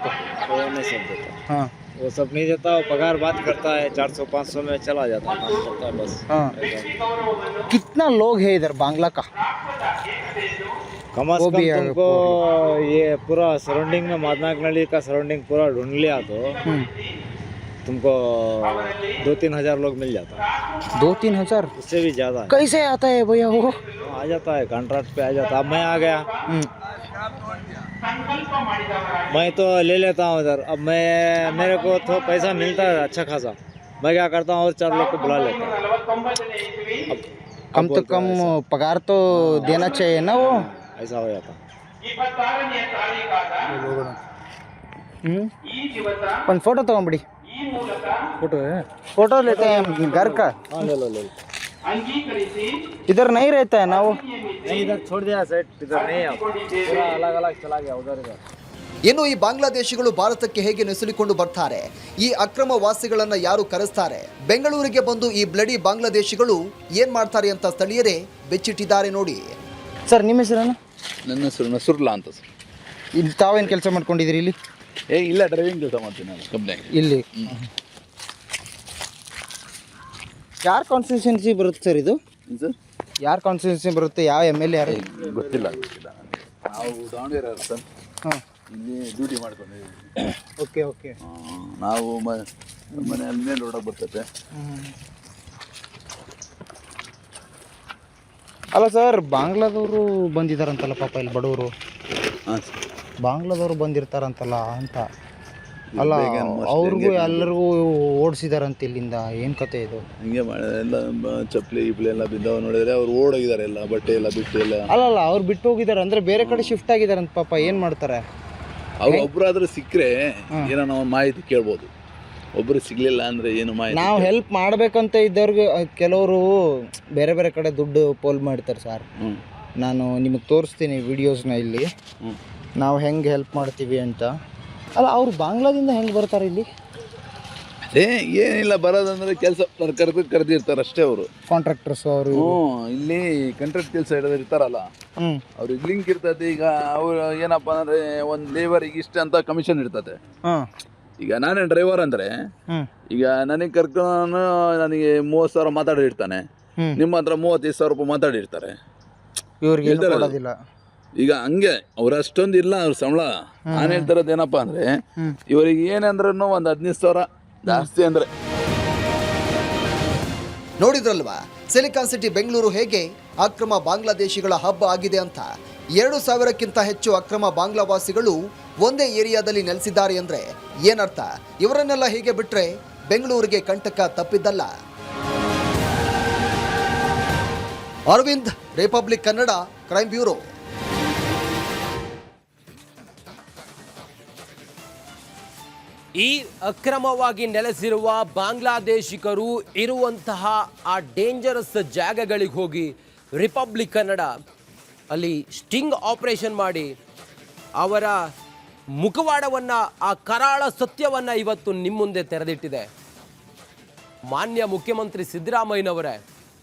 वो नहीं सब देता, हाँ वो सब नहीं देता. वो पगार बात करता है 400-500 में चला जाता है, काम करता है बस. हाँ. कितना लोग है इधर बांग्ला का? कम से वो कम भी है, तुमको ये पूरा सराउंडिंग में मादनाकनली का सराउंडिंग पूरा ढूंढ लिया तो तुमको 2-3 हज़ार लोग मिल जाता है, 2-3 हज़ार उससे भी ज़्यादा है। कैसे आता है भैया वो? आ जाता है कॉन्ट्रैक्ट पे आ जाता है। अब मैं आ गया, मैं तो ले लेता हूँ उधर। अब मैं मेरे को तो पैसा मिलता है अच्छा खासा, मैं क्या करता हूँ और 4 लोग को बुला लेता हूँ। कम तो कम पगार तो देना चाहिए ना वो। ऐसा हो जाता। ಒಂದು ಫೋಟೋ ತಗೊಂಬಿಡಿ. फोटो लेते हैं घर का. हाँ ले लो। इधर नहीं रहता है ना वो. नहीं इधर छोड़ दिया सेट, इधर नहीं है, पूरा अलग अलग चला गया उधर इधर। ಇನ್ನು ಈ ಬಾಂಗ್ಲಾದೇಶಿಗಳು ಭಾರತಕ್ಕೆ ಹೇಗೆ ನುಸುಳಿಕೊಂಡು ಬರ್ತಾರೆ, ಈ ಅಕ್ರಮ ವಾಸಿಗಳನ್ನ ಯಾರು ಕರೆಸ್ತಾರೆ, ಬೆಂಗಳೂರಿಗೆ ಬಂದು ಈ ಬ್ಲಡಿ ಬಾಂಗ್ಲಾದೇಶಿಗಳು ಏನ್ ಮಾಡ್ತಾರೆ ಅಂತ ಸ್ಥಳೀಯರೇ ಬೆಚ್ಚಿಟ್ಟಿದ್ದಾರೆ ನೋಡಿ. ಸರ್ ನಿಮ್ಮ ಹೆಸರೇನು? ನನ್ನ ಹೆಸರು ನಸುರ್ಲಾ ಅಂತ ಸರ್. ಇಲ್ಲಿ ತಾವೇನು ಕೆಲಸ ಮಾಡ್ಕೊಂಡಿದ್ದೀರಿ ಇಲ್ಲಿ? ಇಲ್ಲ ಡ್ರೈವಿಂಗ್ ಕೆಲಸ ಮಾಡ್ತೀನಿ ನಾನು ಕಂಪ್ನಿಯಾಗ. ಇಲ್ಲಿ ಯಾರ ಕಾನ್ಸ್ಟಿಟ್ಯೂನ್ಸಿ ಬರುತ್ತೆ ಸರ್ ಇದು? ಸರ್ ಯಾರ ಕಾನ್ಸ್ಟಿಟ್ಯೂನ್ಸಿ ಬರುತ್ತೆ? ಯಾವ MLA ಯಾರು? ಗೊತ್ತಿಲ್ಲ. ನಾವು ದಾವಣಗೆರೆ ಸರ್, ಹಾಂ, ಇಲ್ಲಿ ಡ್ಯೂಟಿ ಮಾಡ್ಕೊಂಡಿದ್ದೀವಿ. ಓಕೆ. ನಾವು ಮನೆ ಅಲ್ಲಿ ಮೇಲೆ ರೋಡಾಗ ಬರ್ತೈತೆ. ಅಲ್ಲ ಸರ್, ಬಾಂಗ್ಲಾದವರು ಬಂದಿದ್ದಾರಂತಲ್ಲ ಪಾಪ ಇಲ್ಲಿ ಬಡವರು. ಹಾಂ ಸರ್, ಬಾಂಗ್ಲಾದವರು ಬಂದಿರ್ತಾರಂತಲ್ಲ ಅಂತ. ಅಲ್ಲ ಅವ್ರಿಗೂ ಎಲ್ಲರಿಗೂ ಓಡಿಸಿದಾರಂತ ಇಲ್ಲಿಂದ. ಏನು ಕತೆ ಇದು? ಹಿಂಗೆ ಮಾಡಿ ಎಲ್ಲ ಚಪ್ಪಲಿ ಗಿಪ್ಲಿ ಎಲ್ಲ ಬಿದ್ದಾವ ನೋಡಿದ್ರೆ ಅವ್ರು ಓಡೋಗಿದ್ದಾರೆ, ಎಲ್ಲ ಬಟ್ಟೆ ಎಲ್ಲ ಬಿಟ್ಟು ಎಲ್ಲ. ಅಲ್ಲಲ್ಲ, ಅವ್ರು ಬಿಟ್ಟು ಹೋಗಿದ್ದಾರೆ ಅಂದರೆ ಬೇರೆ ಕಡೆ ಶಿಫ್ಟ್ ಆಗಿದಾರಂತ ಪಾಪ. ಏನು ಮಾಡ್ತಾರೆ ಅವ್ರು? ಒಬ್ಬರಾದ್ರೂ ಸಿಕ್ಕರೆ ಏನೋ ನಾವು ಮಾಹಿತಿ ಕೇಳ್ಬೋದು, ಒಬ್ಬರು ಸಿಗ್ಲಿಲ್ಲ ಅಂದರೆ ಏನು ಮಾಹಿತಿ. ನಾವು ಹೆಲ್ಪ್ ಮಾಡಬೇಕಂತ ಇದ್ದವ್ರಿಗೆ ಕೆಲವರು ಬೇರೆ ಬೇರೆ ಕಡೆ ದುಡ್ಡು ಪೋಲ್ ಮಾಡ್ತಾರೆ ಸರ್. ನಾನು ನಿಮಗೆ ತೋರಿಸ್ತೀನಿ ವಿಡಿಯೋಸ್ನ ಇಲ್ಲಿ, ನಾವು ಹೆಂಗೆ ಹೆಲ್ಪ್ ಮಾಡ್ತೀವಿ ಅಂತ. ಅಲ್ಲ, ಅವ್ರು ಬಾಂಗ್ಲಾದಿಂದ ಹೆಂಗೆ ಬರ್ತಾರೆ ಇಲ್ಲಿ? ಅದೇ ಏನಿಲ್ಲ, ಬರೋದಂದ್ರೆ ಕೆಲಸ ಕರೆದಿರ್ತಾರೆ ಅಷ್ಟೇ ಅವರು, ಕಾಂಟ್ರಾಕ್ಟರ್ಸ್ ಅವರು. ಇಲ್ಲಿ ಕಾಂಟ್ರಾಕ್ಟ್ ಕೆಲಸ ಹಿಡಿದ್ರೆ ಇರ್ತಾರಲ್ಲ, ಅವ್ರಿಗೆ ಲಿಂಕ್ ಇರ್ತದೆ. ಈಗ ಅವ್ರು ಏನಪ್ಪ ಅಂದರೆ ಒಂದು ಲೇಬರಿಗೆ ಇಷ್ಟ ಅಂತ ಕಮಿಷನ್ ಇರ್ತದೆ. ಈಗ ನಾನೇ ಡ್ರೈವರ್ ಅಂದರೆ ಈಗ ನನಗೆ ಕರ್ಕೊಂಡು ನನಗೆ 30,000 ಮಾತಾಡಿರ್ತಾನೆ, ನಿಮ್ಮ ಹತ್ರ 35,000 ರೂಪಾಯಿ ಮಾತಾಡಿರ್ತಾರೆ. ಇವ್ರಿಗೆ ಕೊಡೋದಿಲ್ಲ. ಈಗ ಹಂಗೆ ಅವ್ರು ಅಷ್ಟೊಂದು ಇಲ್ಲ ಅವ್ರ ಸಂಬಳ. ನಾನು ಹೇಳ್ತಿರೋದು ಏನಪ್ಪ ಅಂದರೆ ಇವರಿಗೆ ಏನಂದ್ರೂ ಒಂದು 15,000 ಜಾಸ್ತಿ ಅಂದರೆ. ನೋಡಿದ್ರಲ್ವಾ ಸಿಲಿಕಾನ್ ಸಿಟಿ ಬೆಂಗಳೂರು ಹೇಗೆ ಅಕ್ರಮ ಬಾಂಗ್ಲಾದೇಶಿಗಳ ಹಬ್ಬ ಆಗಿದೆ ಅಂತ. 2,000ಕ್ಕಿಂತ ಹೆಚ್ಚು ಅಕ್ರಮ ಬಾಂಗ್ಲಾವಾಸಿಗಳು ಒಂದೇ ಏರಿಯಾದಲ್ಲಿ ನೆಲೆಸಿದ್ದಾರೆ ಅಂದ್ರೆ ಏನರ್ಥ? ಇವರನ್ನೆಲ್ಲ ಹೀಗೆ ಬಿಟ್ರೆ ಬೆಂಗಳೂರಿಗೆ ಕಂಟಕ ತಪ್ಪಿದ್ದಲ್ಲ. Arvind, Republic Kannada, crime bureau. ಈ ಅಕ್ರಮವಾಗಿ ನೆಲೆಸಿರುವ ಬಾಂಗ್ಲಾದೇಶಿಗರು ಇರುವಂತಹ ಆ ಡೇಂಜರಸ್ ಜಾಗಗಳಿಗೆ ಹೋಗಿ ರಿಪಬ್ಲಿಕ್ ಕನ್ನಡ ಅಲ್ಲಿ ಸ್ಟಿಂಗ್ ಆಪರೇಷನ್ ಮಾಡಿ ಅವರ ಮುಖವಾಡವನ್ನು, ಆ ಕರಾಳ ಸತ್ಯವನ್ನು ಇವತ್ತು ನಿಮ್ಮ ಮುಂದೆ ತೆರೆದಿಟ್ಟಿದೆ. ಮಾನ್ಯ ಮುಖ್ಯಮಂತ್ರಿ ಸಿದ್ದರಾಮಯ್ಯನವರೇ,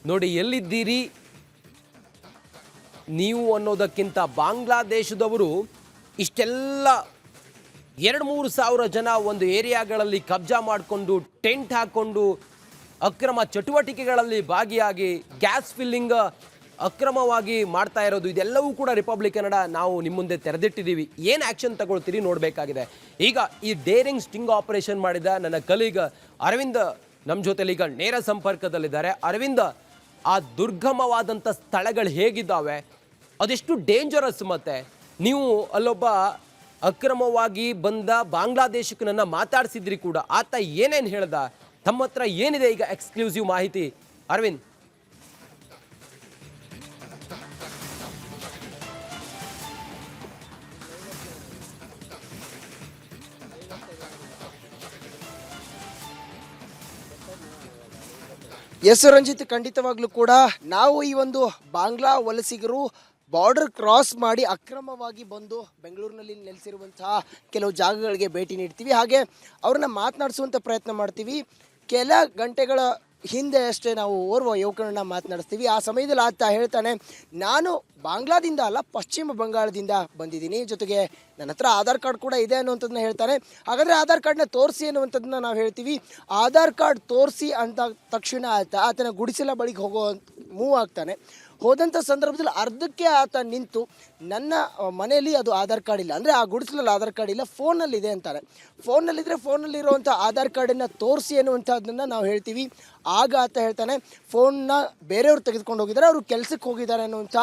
ನೋಡಿ ಎಲ್ಲಿದ್ದೀರಿ ನೀವು ಅನ್ನೋದಕ್ಕಿಂತ ಬಾಂಗ್ಲಾದೇಶದವರು ಇಷ್ಟೆಲ್ಲ 2-3 ಸಾವಿರ ಜನ ಒಂದು ಏರಿಯಾಗಳಲ್ಲಿ ಕಬ್ಜಾ ಮಾಡಿಕೊಂಡು ಟೆಂಟ್ ಹಾಕ್ಕೊಂಡು ಅಕ್ರಮ ಚಟುವಟಿಕೆಗಳಲ್ಲಿ ಭಾಗಿಯಾಗಿ ಗ್ಯಾಸ್ ಫಿಲ್ಲಿಂಗ್ ಅಕ್ರಮವಾಗಿ ಮಾಡ್ತಾ ಇರೋದು, ಇದೆಲ್ಲವೂ ಕೂಡ ರಿಪಬ್ಲಿಕ್ ಕನ್ನಡ ನಾವು ನಿಮ್ಮ ಮುಂದೆ ತೆರೆದಿಟ್ಟಿದ್ದೀವಿ. ಏನು ಆ್ಯಕ್ಷನ್ ತಗೊಳ್ತೀರಿ ನೋಡಬೇಕಾಗಿದೆ. ಈಗ ಈ ಡೇರಿಂಗ್ ಸ್ಟಿಂಗ್ ಆಪರೇಷನ್ ಮಾಡಿದ ನನ್ನ ಕಲೀಗ್ ಅರವಿಂದ್ ನಮ್ಮ ಜೊತೆಲಿ ಈಗ ನೇರ ಸಂಪರ್ಕದಲ್ಲಿದ್ದಾರೆ. ಅರವಿಂದ್, ಆ ದುರ್ಗಮವಾದಂಥ ಸ್ಥಳಗಳು ಹೇಗಿದ್ದಾವೆ, ಅದೆಷ್ಟು ಡೇಂಜರಸ್, ಮತ್ತು ನೀವು ಅಲ್ಲೊಬ್ಬ ಅಕ್ರಮವಾಗಿ ಬಂದ ಬಾಂಗ್ಲಾದೇಶಿಕನನ್ನು ಮಾತಾಡಿಸಿದ್ರಿ ಕೂಡ, ಆತ ಏನೇನು ಹೇಳ್ದ, ತಮ್ಮ ಹತ್ರ ಏನಿದೆ ಈಗ ಎಕ್ಸ್ಕ್ಲೂಸಿವ್ ಮಾಹಿತಿ ಅರವಿಂದ್? ಎಸ್ ರಂಜಿತ್, ಖಂಡಿತವಾಗ್ಲೂ ಕೂಡ ನಾವು ಈ ಒಂದು ಬಾಂಗ್ಲಾ ವಲಸಿಗರು ಬಾರ್ಡರ್ ಕ್ರಾಸ್ ಮಾಡಿ ಅಕ್ರಮವಾಗಿ ಬಂದು ಬೆಂಗಳೂರಿನಲ್ಲಿ ನೆಲೆಸಿರುವಂತಹ ಕೆಲವು ಜಾಗಗಳಿಗೆ ಭೇಟಿ ನೀಡ್ತೀವಿ. ಹಾಗೆ ಅವ್ರನ್ನ ಮಾತನಾಡಿಸುವಂಥ ಪ್ರಯತ್ನ ಮಾಡ್ತೀವಿ. ಕೆಲ ಗಂಟೆಗಳ ಹಿಂದೆ ಅಷ್ಟೇ ನಾವು ಓರ್ವ ಯುವಕನನ್ನ ಮಾತನಾಡಿಸ್ತೀವಿ. ಆ ಸಮಯದಲ್ಲಿ ಆತ ಹೇಳ್ತಾನೆ, ನಾನು ಬಾಂಗ್ಲಾದಿಂದ ಅಲ್ಲ, ಪಶ್ಚಿಮ ಬಂಗಾಳದಿಂದ ಬಂದಿದ್ದೀನಿ, ಜೊತೆಗೆ ನನ್ನ ಹತ್ರ ಆಧಾರ್ ಕಾರ್ಡ್ ಕೂಡ ಇದೆ ಅನ್ನುವಂಥದ್ದನ್ನ ಹೇಳ್ತಾನೆ. ಹಾಗಾದರೆ ಆಧಾರ್ ಕಾರ್ಡ್ನ ತೋರಿಸಿ ಅನ್ನುವಂಥದ್ದನ್ನ ನಾವು ಹೇಳ್ತೀವಿ. ಆಧಾರ್ ಕಾರ್ಡ್ ತೋರಿಸಿ ಅಂತ ತಕ್ಷಣ ಆತನ ಗುಡಿಸಲ ಬಳಿಗೆ ಮೂವ್ ಆಗ್ತಾನೆ. ಹೋದಂಥ ಸಂದರ್ಭದಲ್ಲಿ ಅರ್ಧಕ್ಕೆ ಆತ ನಿಂತು ನನ್ನ ಮನೆಯಲ್ಲಿ ಅದು ಆಧಾರ್ ಕಾರ್ಡ್ ಇಲ್ಲ, ಅಂದರೆ ಆ ಗುಡಿಸಲಲ್ಲಿ ಆಧಾರ್ ಕಾರ್ಡ್ ಇಲ್ಲ, ಫೋನಲ್ಲಿದೆ ಅಂತಾರೆ. ಫೋನಲ್ಲಿದ್ದರೆ ಫೋನಲ್ಲಿರುವಂಥ ಆಧಾರ್ ಕಾರ್ಡನ್ನು ತೋರಿಸಿ ಅನ್ನುವಂಥದ್ದನ್ನು ನಾವು ಹೇಳ್ತೀವಿ. ಆಗ ಆತ ಹೇಳ್ತಾನೆ ಫೋನ್ನ ಬೇರೆಯವ್ರು ತೆಗೆದುಕೊಂಡು ಹೋಗಿದ್ದಾರೆ, ಅವರು ಕೆಲಸಕ್ಕೆ ಹೋಗಿದ್ದಾರೆ ಅನ್ನುವಂಥ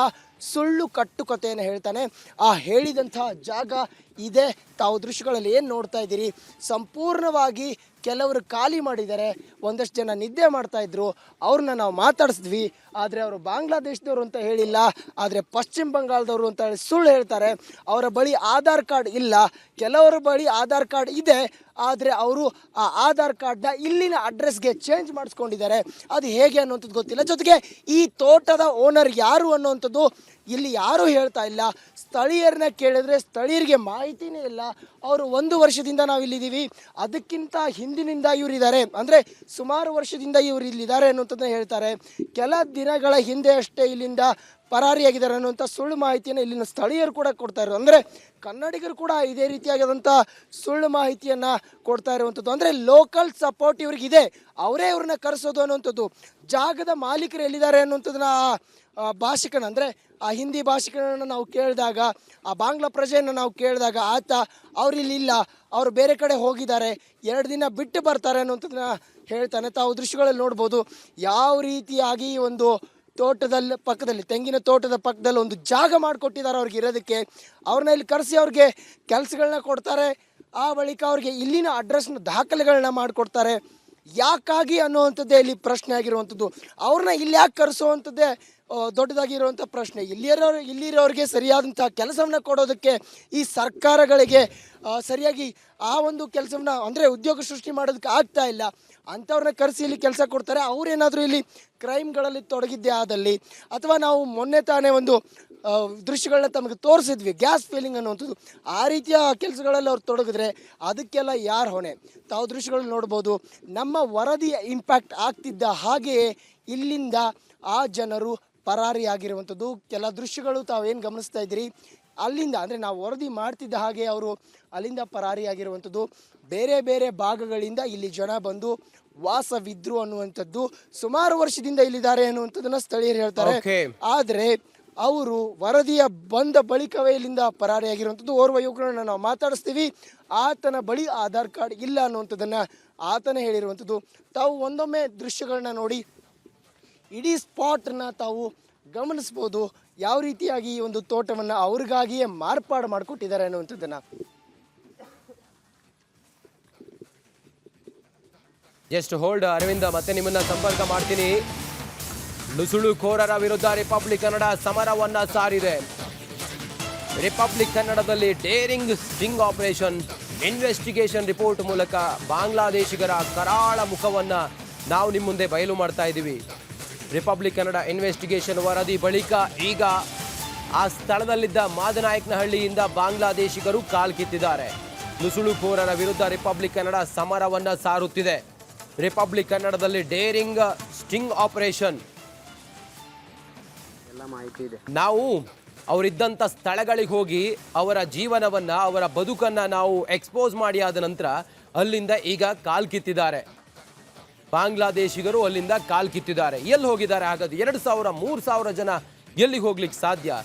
ಸುಳ್ಳು ಕಟ್ಟುಕತೆಯನ್ನು ಹೇಳ್ತಾನೆ. ಆ ಹೇಳಿದಂಥ ಜಾಗ ಇದೆ. ತಾವು ದೃಶ್ಯಗಳಲ್ಲಿ ಏನು ನೋಡ್ತಾ ಇದ್ದೀರಿ, ಸಂಪೂರ್ಣವಾಗಿ ಕೆಲವರು ಖಾಲಿ ಮಾಡಿದ್ದಾರೆ, ಒಂದಷ್ಟು ಜನ ನಿದ್ದೆ ಮಾಡ್ತಾಯಿದ್ರು, ಅವ್ರನ್ನ ನಾವು ಮಾತಾಡಿಸಿದ್ವಿ. ಆದರೆ ಅವರು ಬಾಂಗ್ಲಾದೇಶದವರು ಅಂತ ಹೇಳಿಲ್ಲ, ಆದರೆ ಪಶ್ಚಿಮ ಬಂಗಾಳದವರು ಅಂತ ಹೇಳಿ ಸುಳ್ಳು ಹೇಳ್ತಾರೆ. ಅವರ ಬಳಿ ಆಧಾರ್ ಕಾರ್ಡ್ ಇಲ್ಲ, ಕೆಲವರ ಬಳಿ ಆಧಾರ್ ಕಾರ್ಡ್ ಇದೆ, ಆದರೆ ಅವರು ಆ ಆಧಾರ್ ಕಾರ್ಡ್ನ ಇಲ್ಲಿನ ಅಡ್ರೆಸ್ಗೆ ಚೇಂಜ್ ಮಾಡಿಸ್ಕೊಂಡಿದ್ದಾರೆ. ಅದು ಹೇಗೆ ಅನ್ನುವಂಥದ್ದು ಗೊತ್ತಿಲ್ಲ. ಜೊತೆಗೆ ಈ ತೋಟದ ಓನರ್ ಯಾರು ಅನ್ನುವಂಥದ್ದು ಇಲ್ಲಿ ಯಾರೂ ಹೇಳ್ತಾ ಇಲ್ಲ. ಸ್ಥಳೀಯರನ್ನ ಕೇಳಿದ್ರೆ ಸ್ಥಳೀಯರಿಗೆ ಮಾಹಿತಿನೇ ಇಲ್ಲ. ಅವರು 1 ವರ್ಷದಿಂದ ನಾವು ಇಲ್ಲಿದ್ದೀವಿ, ಅದಕ್ಕಿಂತ ಹಿಂದಿನಿಂದ ಇವರಿದ್ದಾರೆ, ಅಂದರೆ ಸುಮಾರು ವರ್ಷದಿಂದ ಇವರು ಇಲ್ಲಿದ್ದಾರೆ ಅನ್ನುವಂಥದ್ದನ್ನ ಹೇಳ್ತಾರೆ. ಕೆಲ ದಿನಗಳ ಹಿಂದೆ ಅಷ್ಟೇ ಇಲ್ಲಿಂದ ಪರಾರಿಯಾಗಿದ್ದಾರೆ ಅನ್ನುವಂಥ ಸುಳ್ಳು ಮಾಹಿತಿಯನ್ನು ಇಲ್ಲಿನ ಸ್ಥಳೀಯರು ಕೂಡ ಕೊಡ್ತಾ ಇರೋದು. ಅಂದರೆ ಕನ್ನಡಿಗರು ಕೂಡ ಇದೇ ರೀತಿಯಾದಂಥ ಸುಳ್ಳು ಮಾಹಿತಿಯನ್ನು ಕೊಡ್ತಾ ಇರುವಂಥದ್ದು. ಅಂದರೆ ಲೋಕಲ್ ಸಪೋರ್ಟ್ ಇವ್ರಿಗಿದೆ, ಅವರೇ ಇವ್ರನ್ನ ಕರೆಸೋದು ಅನ್ನುವಂಥದ್ದು. ಜಾಗದ ಮಾಲೀಕರು ಎಲ್ಲಿದ್ದಾರೆ ಅನ್ನುವಂಥದ್ದನ್ನ ಭಾಷಿಕನ, ಅಂದರೆ ಆ ಹಿಂದಿ ಭಾಷಿಕನನ್ನು ನಾವು ಕೇಳಿದಾಗ, ಆ ಬಾಂಗ್ಲಾ ಪ್ರಜೆಯನ್ನು ನಾವು ಕೇಳಿದಾಗ ಆತ ಅವ್ರಿಲ್ಲಿ ಇಲ್ಲ, ಅವರು ಬೇರೆ ಕಡೆ ಹೋಗಿದ್ದಾರೆ, 2 ದಿನ ಬಿಟ್ಟು ಬರ್ತಾರೆ ಅನ್ನುವಂಥದ್ದನ್ನ ಹೇಳ್ತಾನೆ. ತಾವು ದೃಶ್ಯಗಳಲ್ಲಿ ನೋಡ್ಬೋದು ಯಾವ ರೀತಿಯಾಗಿ ಒಂದು ತೋಟದಲ್ಲಿ ಪಕ್ಕದಲ್ಲಿ, ತೆಂಗಿನ ತೋಟದ ಪಕ್ಕದಲ್ಲಿ ಒಂದು ಜಾಗ ಮಾಡಿಕೊಟ್ಟಿದ್ದಾರೆ ಅವ್ರಿಗೆ ಇರೋದಕ್ಕೆ. ಅವ್ರನ್ನ ಇಲ್ಲಿ ಕರೆಸಿ ಅವ್ರಿಗೆ ಕೆಲಸಗಳನ್ನ ಕೊಡ್ತಾರೆ. ಆ ಬಳಿಕ ಅವ್ರಿಗೆ ಇಲ್ಲಿನ ಅಡ್ರೆಸ್ನ ದಾಖಲೆಗಳನ್ನ ಮಾಡಿಕೊಡ್ತಾರೆ. ಯಾಕಾಗಿ ಅನ್ನುವಂಥದ್ದೇ ಇಲ್ಲಿ ಪ್ರಶ್ನೆ ಆಗಿರುವಂಥದ್ದು. ಅವ್ರನ್ನ ಇಲ್ಲಿ ಯಾಕೆ ಕರೆಸುವಂಥದ್ದೇ ದೊಡ್ಡದಾಗಿರುವಂಥ ಪ್ರಶ್ನೆ. ಇಲ್ಲಿರೋರಿಗೆ ಸರಿಯಾದಂಥ ಕೆಲಸವನ್ನು ಕೊಡೋದಕ್ಕೆ ಈ ಸರ್ಕಾರಗಳಿಗೆ ಸರಿಯಾಗಿ ಆ ಒಂದು ಕೆಲಸವನ್ನು, ಅಂದರೆ ಉದ್ಯೋಗ ಸೃಷ್ಟಿ ಮಾಡೋದಕ್ಕೆ ಆಗ್ತಾ ಇಲ್ಲ. ಅಂಥವ್ರನ್ನ ಕರೆಸಿ ಇಲ್ಲಿ ಕೆಲಸ ಕೊಡ್ತಾರೆ. ಅವರೇನಾದರೂ ಇಲ್ಲಿ ಕ್ರೈಮ್ಗಳಲ್ಲಿ ತೊಡಗಿದ್ದೇ ಆದಲ್ಲಿ, ಅಥವಾ ನಾವು ಮೊನ್ನೆ ತಾನೇ ಒಂದು ದೃಶ್ಯಗಳನ್ನ ತಮಗೆ ತೋರಿಸಿದ್ವಿ, ಗ್ಯಾಸ್ ಫೀಲಿಂಗ್ ಅನ್ನುವಂಥದ್ದು, ಆ ರೀತಿಯ ಕೆಲಸಗಳಲ್ಲಿ ಅವ್ರು ತೊಡಗಿದ್ರೆ ಅದಕ್ಕೆಲ್ಲ ಯಾರು ಹೊಣೆ? ತಾವು ದೃಶ್ಯಗಳಲ್ಲಿ ನೋಡ್ಬೋದು. ನಮ್ಮ ವರದಿಯ ಇಂಪ್ಯಾಕ್ಟ್ ಆಗ್ತಿದ್ದ ಹಾಗೆಯೇ ಇಲ್ಲಿಂದ ಆ ಜನರು ಪರಾರಿಯಾಗಿರುವಂಥದ್ದು. ಕೆಲ ದೃಶ್ಯಗಳು ತಾವೇನು ಗಮನಿಸ್ತಾ ಇದ್ದೀರಿ, ಅಲ್ಲಿಂದ, ಅಂದರೆ ನಾವು ವರದಿ ಮಾಡ್ತಿದ್ದ ಹಾಗೆ ಅವರು ಅಲ್ಲಿಂದ ಪರಾರಿಯಾಗಿರುವಂಥದ್ದು. ಬೇರೆ ಬೇರೆ ಭಾಗಗಳಿಂದ ಇಲ್ಲಿ ಜನ ಬಂದು ವಾಸವಿದ್ರು ಅನ್ನುವಂಥದ್ದು. ಸುಮಾರು ವರ್ಷದಿಂದ ಇಲ್ಲಿದ್ದಾರೆ ಅನ್ನುವಂಥದ್ದನ್ನ ಸ್ಥಳೀಯರು ಹೇಳ್ತಾರೆ. ಆದರೆ ಅವರು ವರದಿಯ ಬಂದ ಬಳಿಕವೇ ಇಲ್ಲಿಂದ ಪರಾರಿಯಾಗಿರುವಂಥದ್ದು. ಓರ್ವ ಯುವಕರನ್ನ ನಾವು ಮಾತಾಡಿಸ್ತೀವಿ, ಆತನ ಬಳಿ ಆಧಾರ್ ಕಾರ್ಡ್ ಇಲ್ಲ ಅನ್ನುವಂಥದ್ದನ್ನು ಆತನೇ ಹೇಳಿರುವಂಥದ್ದು. ತಾವು ಒಂದೊಮ್ಮೆ ದೃಶ್ಯಗಳನ್ನ ನೋಡಿ ಇಡೀ ಸ್ಪಾಟನ್ನು ತಾವು ಗಮನಿಸ್ಬೋದು, ಯಾವ ರೀತಿಯಾಗಿ ಈ ಒಂದು ತೋಟವನ್ನು ಅವ್ರಿಗಾಗಿಯೇ ಮಾರ್ಪಾಡು ಮಾಡಿಕೊಟ್ಟಿದ್ದಾರೆ ಅನ್ನುವಂಥದ್ದನ್ನು. ಜಸ್ಟ್ ಹೋಲ್ಡ್ ಅರವಿಂದ, ಮತ್ತೆ ನಿಮ್ಮನ್ನ ಸಂಪರ್ಕ ಮಾಡ್ತೀನಿ. ನುಸುಳುಕೋರರ ವಿರುದ್ಧ ರಿಪಬ್ಲಿಕ್ ಕನ್ನಡ ಸಮರವನ್ನ ಸಾರಿದೆ. ರಿಪಬ್ಲಿಕ್ ಕನ್ನಡದಲ್ಲಿ daring sting operation, investigation report ಮೂಲಕ ಬಾಂಗ್ಲಾದೇಶಿಗರ ಕರಾಳ ಮುಖವನ್ನ ನಾವು ನಿಮ್ಮ ಮುಂದೆ ಬಯಲು ಮಾಡ್ತಾ ಇದ್ದೀವಿ. ರಿಪಬ್ಲಿಕ್ ಕನ್ನಡ ಇನ್ವೆಸ್ಟಿಗೇಷನ್ ವರದಿ ಬಳಿಕ ಈಗ ಆ ಸ್ಥಳದಲ್ಲಿದ್ದ ಮಾದನಾಯಕನಹಳ್ಳಿಯಿಂದ ಬಾಂಗ್ಲಾದೇಶಿಗರು ಕಾಲ್ಕಿತ್ತಿದ್ದಾರೆ. ನುಸುಳುಕೋರರ ವಿರುದ್ಧ ರಿಪಬ್ಲಿಕ್ ಕನ್ನಡ ಸಮರವನ್ನ ಸಾರುತ್ತಿದೆ. ರಿಪಬ್ಲಿಕ್ ಕನ್ನಡದಲ್ಲಿ ಡೇರಿಂಗ್ ಸ್ಟಿಂಗ್ ಆಪರೇಷನ್, ಎಲ್ಲ ಮಾಹಿತಿ ಇದೆ. ನಾವು ಅವರಿದ್ದಂಥ ಸ್ಥಳಗಳಿಗೆ ಹೋಗಿ ಅವರ ಜೀವನವನ್ನ, ಅವರ ಬದುಕನ್ನ ನಾವು ಎಕ್ಸ್ಪೋಸ್ ಮಾಡಿ ಆದ ನಂತರ ಅಲ್ಲಿಂದ ಈಗ ಕಾಲ್ಕಿತ್ತಿದ್ದಾರೆ. ಬಾಂಗ್ಲಾದೇಶಿಗರು ಅಲ್ಲಿಂದ ಕಾಲ್ಕಿತ್ತಿದ್ದಾರೆ. ಎಲ್ಲಿ ಹೋಗಿದ್ದಾರೆ ಹಾಗಾದ್ರೆ? 2,000-3,000 ಜನ ಎಲ್ಲಿಗೆ ಹೋಗ್ಲಿಕ್ಕೆ ಸಾಧ್ಯ?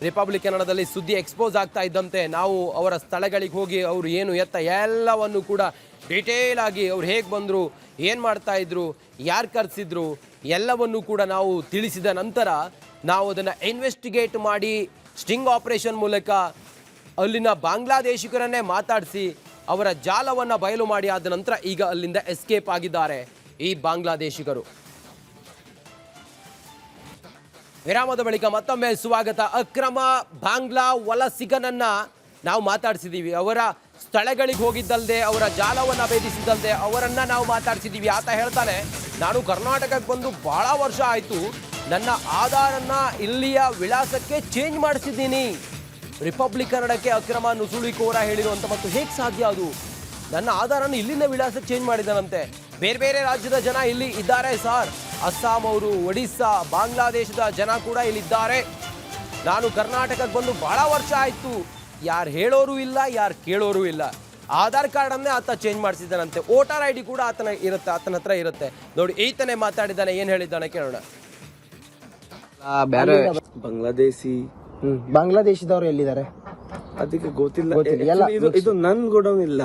ರಿಪಬ್ಲಿಕ್ ಕನ್ನಡದಲ್ಲಿ ಸುದ್ದಿ ಎಕ್ಸ್ಪೋಸ್ ಆಗ್ತಾ ಇದ್ದಂತೆ ನಾವು ಅವರ ಸ್ಥಳಗಳಿಗೆ ಹೋಗಿ ಅವರು ಏನು ಎತ್ತ ಎಲ್ಲವನ್ನು ಕೂಡ ಡಿಟೇಲ್ ಆಗಿ ಅವ್ರು ಹೇಗೆ ಬಂದರು, ಏನು ಮಾಡ್ತಾ ಇದ್ರು, ಯಾರು ಕರೆಸಿದ್ರು ಎಲ್ಲವನ್ನು ಕೂಡ ನಾವು ತಿಳಿಸಿದ ನಂತರ ನಾವು ಅದನ್ನು ಇನ್ವೆಸ್ಟಿಗೇಟ್ ಮಾಡಿ ಸ್ಟಿಂಗ್ ಆಪರೇಷನ್ ಮೂಲಕ ಅಲ್ಲಿನ ಬಾಂಗ್ಲಾದೇಶಿಗರನ್ನೇ ಮಾತಾಡಿಸಿ ಅವರ ಜಾಲವನ್ನು ಬಯಲು ಮಾಡಿ ಆದ ನಂತರ ಈಗ ಅಲ್ಲಿಂದ ಎಸ್ಕೇಪ್ ಆಗಿದ್ದಾರೆ ಈ ಬಾಂಗ್ಲಾದೇಶಿಗರು. ವಿರಾಮದ ಬಳಿಕ ಮತ್ತೊಮ್ಮೆ ಸ್ವಾಗತ. ಅಕ್ರಮ ಬಾಂಗ್ಲಾ ವಲಸಿಗನನ್ನ ನಾವು ಮಾತಾಡಿಸಿದ್ದೀವಿ. ಅವರ ಸ್ಥಳಗಳಿಗೆ ಹೋಗಿದ್ದಲ್ಲದೆ, ಅವರ ಜಾಲವನ್ನು ಭೇದಿಸಿದ್ದಲ್ಲದೆ ಅವರನ್ನ ನಾವು ಮಾತಾಡಿಸಿದ್ದೀವಿ. ಆತ ಹೇಳ್ತಾನೆ, ನಾನು ಕರ್ನಾಟಕಕ್ಕೆ ಬಂದು ಬಹಳ ವರ್ಷ ಆಯಿತು, ನನ್ನ ಆಧಾರನ್ನ ಇಲ್ಲಿಯ ವಿಳಾಸಕ್ಕೆ ಚೇಂಜ್ ಮಾಡಿಸಿದ್ದೀನಿ. ರಿಪಬ್ಲಿಕ್ ಕನ್ನಡಕ್ಕೆ ಅಕ್ರಮ ನುಸುಳುಕೋರ ಹೇಳಿರುವಂಥ ಮತ್ತು ಹೇಗೆ ಸಾಧ್ಯ ಅದು? ನನ್ನ ಆಧಾರನ ಇಲ್ಲಿನ ವಿಳಾಸಕ್ಕೆ ಚೇಂಜ್ ಮಾಡಿದ್ದಾನಂತೆ. ಬೇರೆ ಬೇರೆ ರಾಜ್ಯದ ಜನ ಇಲ್ಲಿ ಇದ್ದಾರೆ ಸರ್, ಅಸ್ಸಾಂ ಅವರು, ಒಡಿಸ್ಸಾ, ಬಾಂಗ್ಲಾದೇಶದ ಜನ ಕೂಡ ಇಲ್ಲಿದ್ದಾರೆ. ನಾನು ಕರ್ನಾಟಕಕ್ಕೆ ಬಂದು ಬಹಳ ವರ್ಷ ಆಯಿತು, ಯಾರು ಹೇಳೋರು ಇಲ್ಲ, ಯಾರು ಕೇಳೋರು ಇಲ್ಲ. ಆಧಾರ್ ಕಾರ್ಡನ್ನೇ ಆತ ಚೇಂಜ್ ಮಾಡಿಸಿದ್ದಾನಂತೆ, ವೋಟರ್ ID ಕೂಡ ಆತನ ಹತ್ರ ಇರುತ್ತೆ. ನೋಡಿ ಈತನೇ ಮಾತಾಡಿದ್ದಾನೆ, ಏನು ಹೇಳಿದ್ದಾನೆ ಕೇಳೋಣ. ಬೇರೆ ಬಾಂಗ್ಲಾದೇಶಿ ಬಾಂಗ್ಲಾದೇಶದವ್ರು ಎಲ್ಲಿದ್ದಾರೆ? ಅದಕ್ಕೆ ಗೊತ್ತಿಲ್ಲ. ಇದು ನನ್ ಗೋಡೌನ್ ಇಲ್ಲ,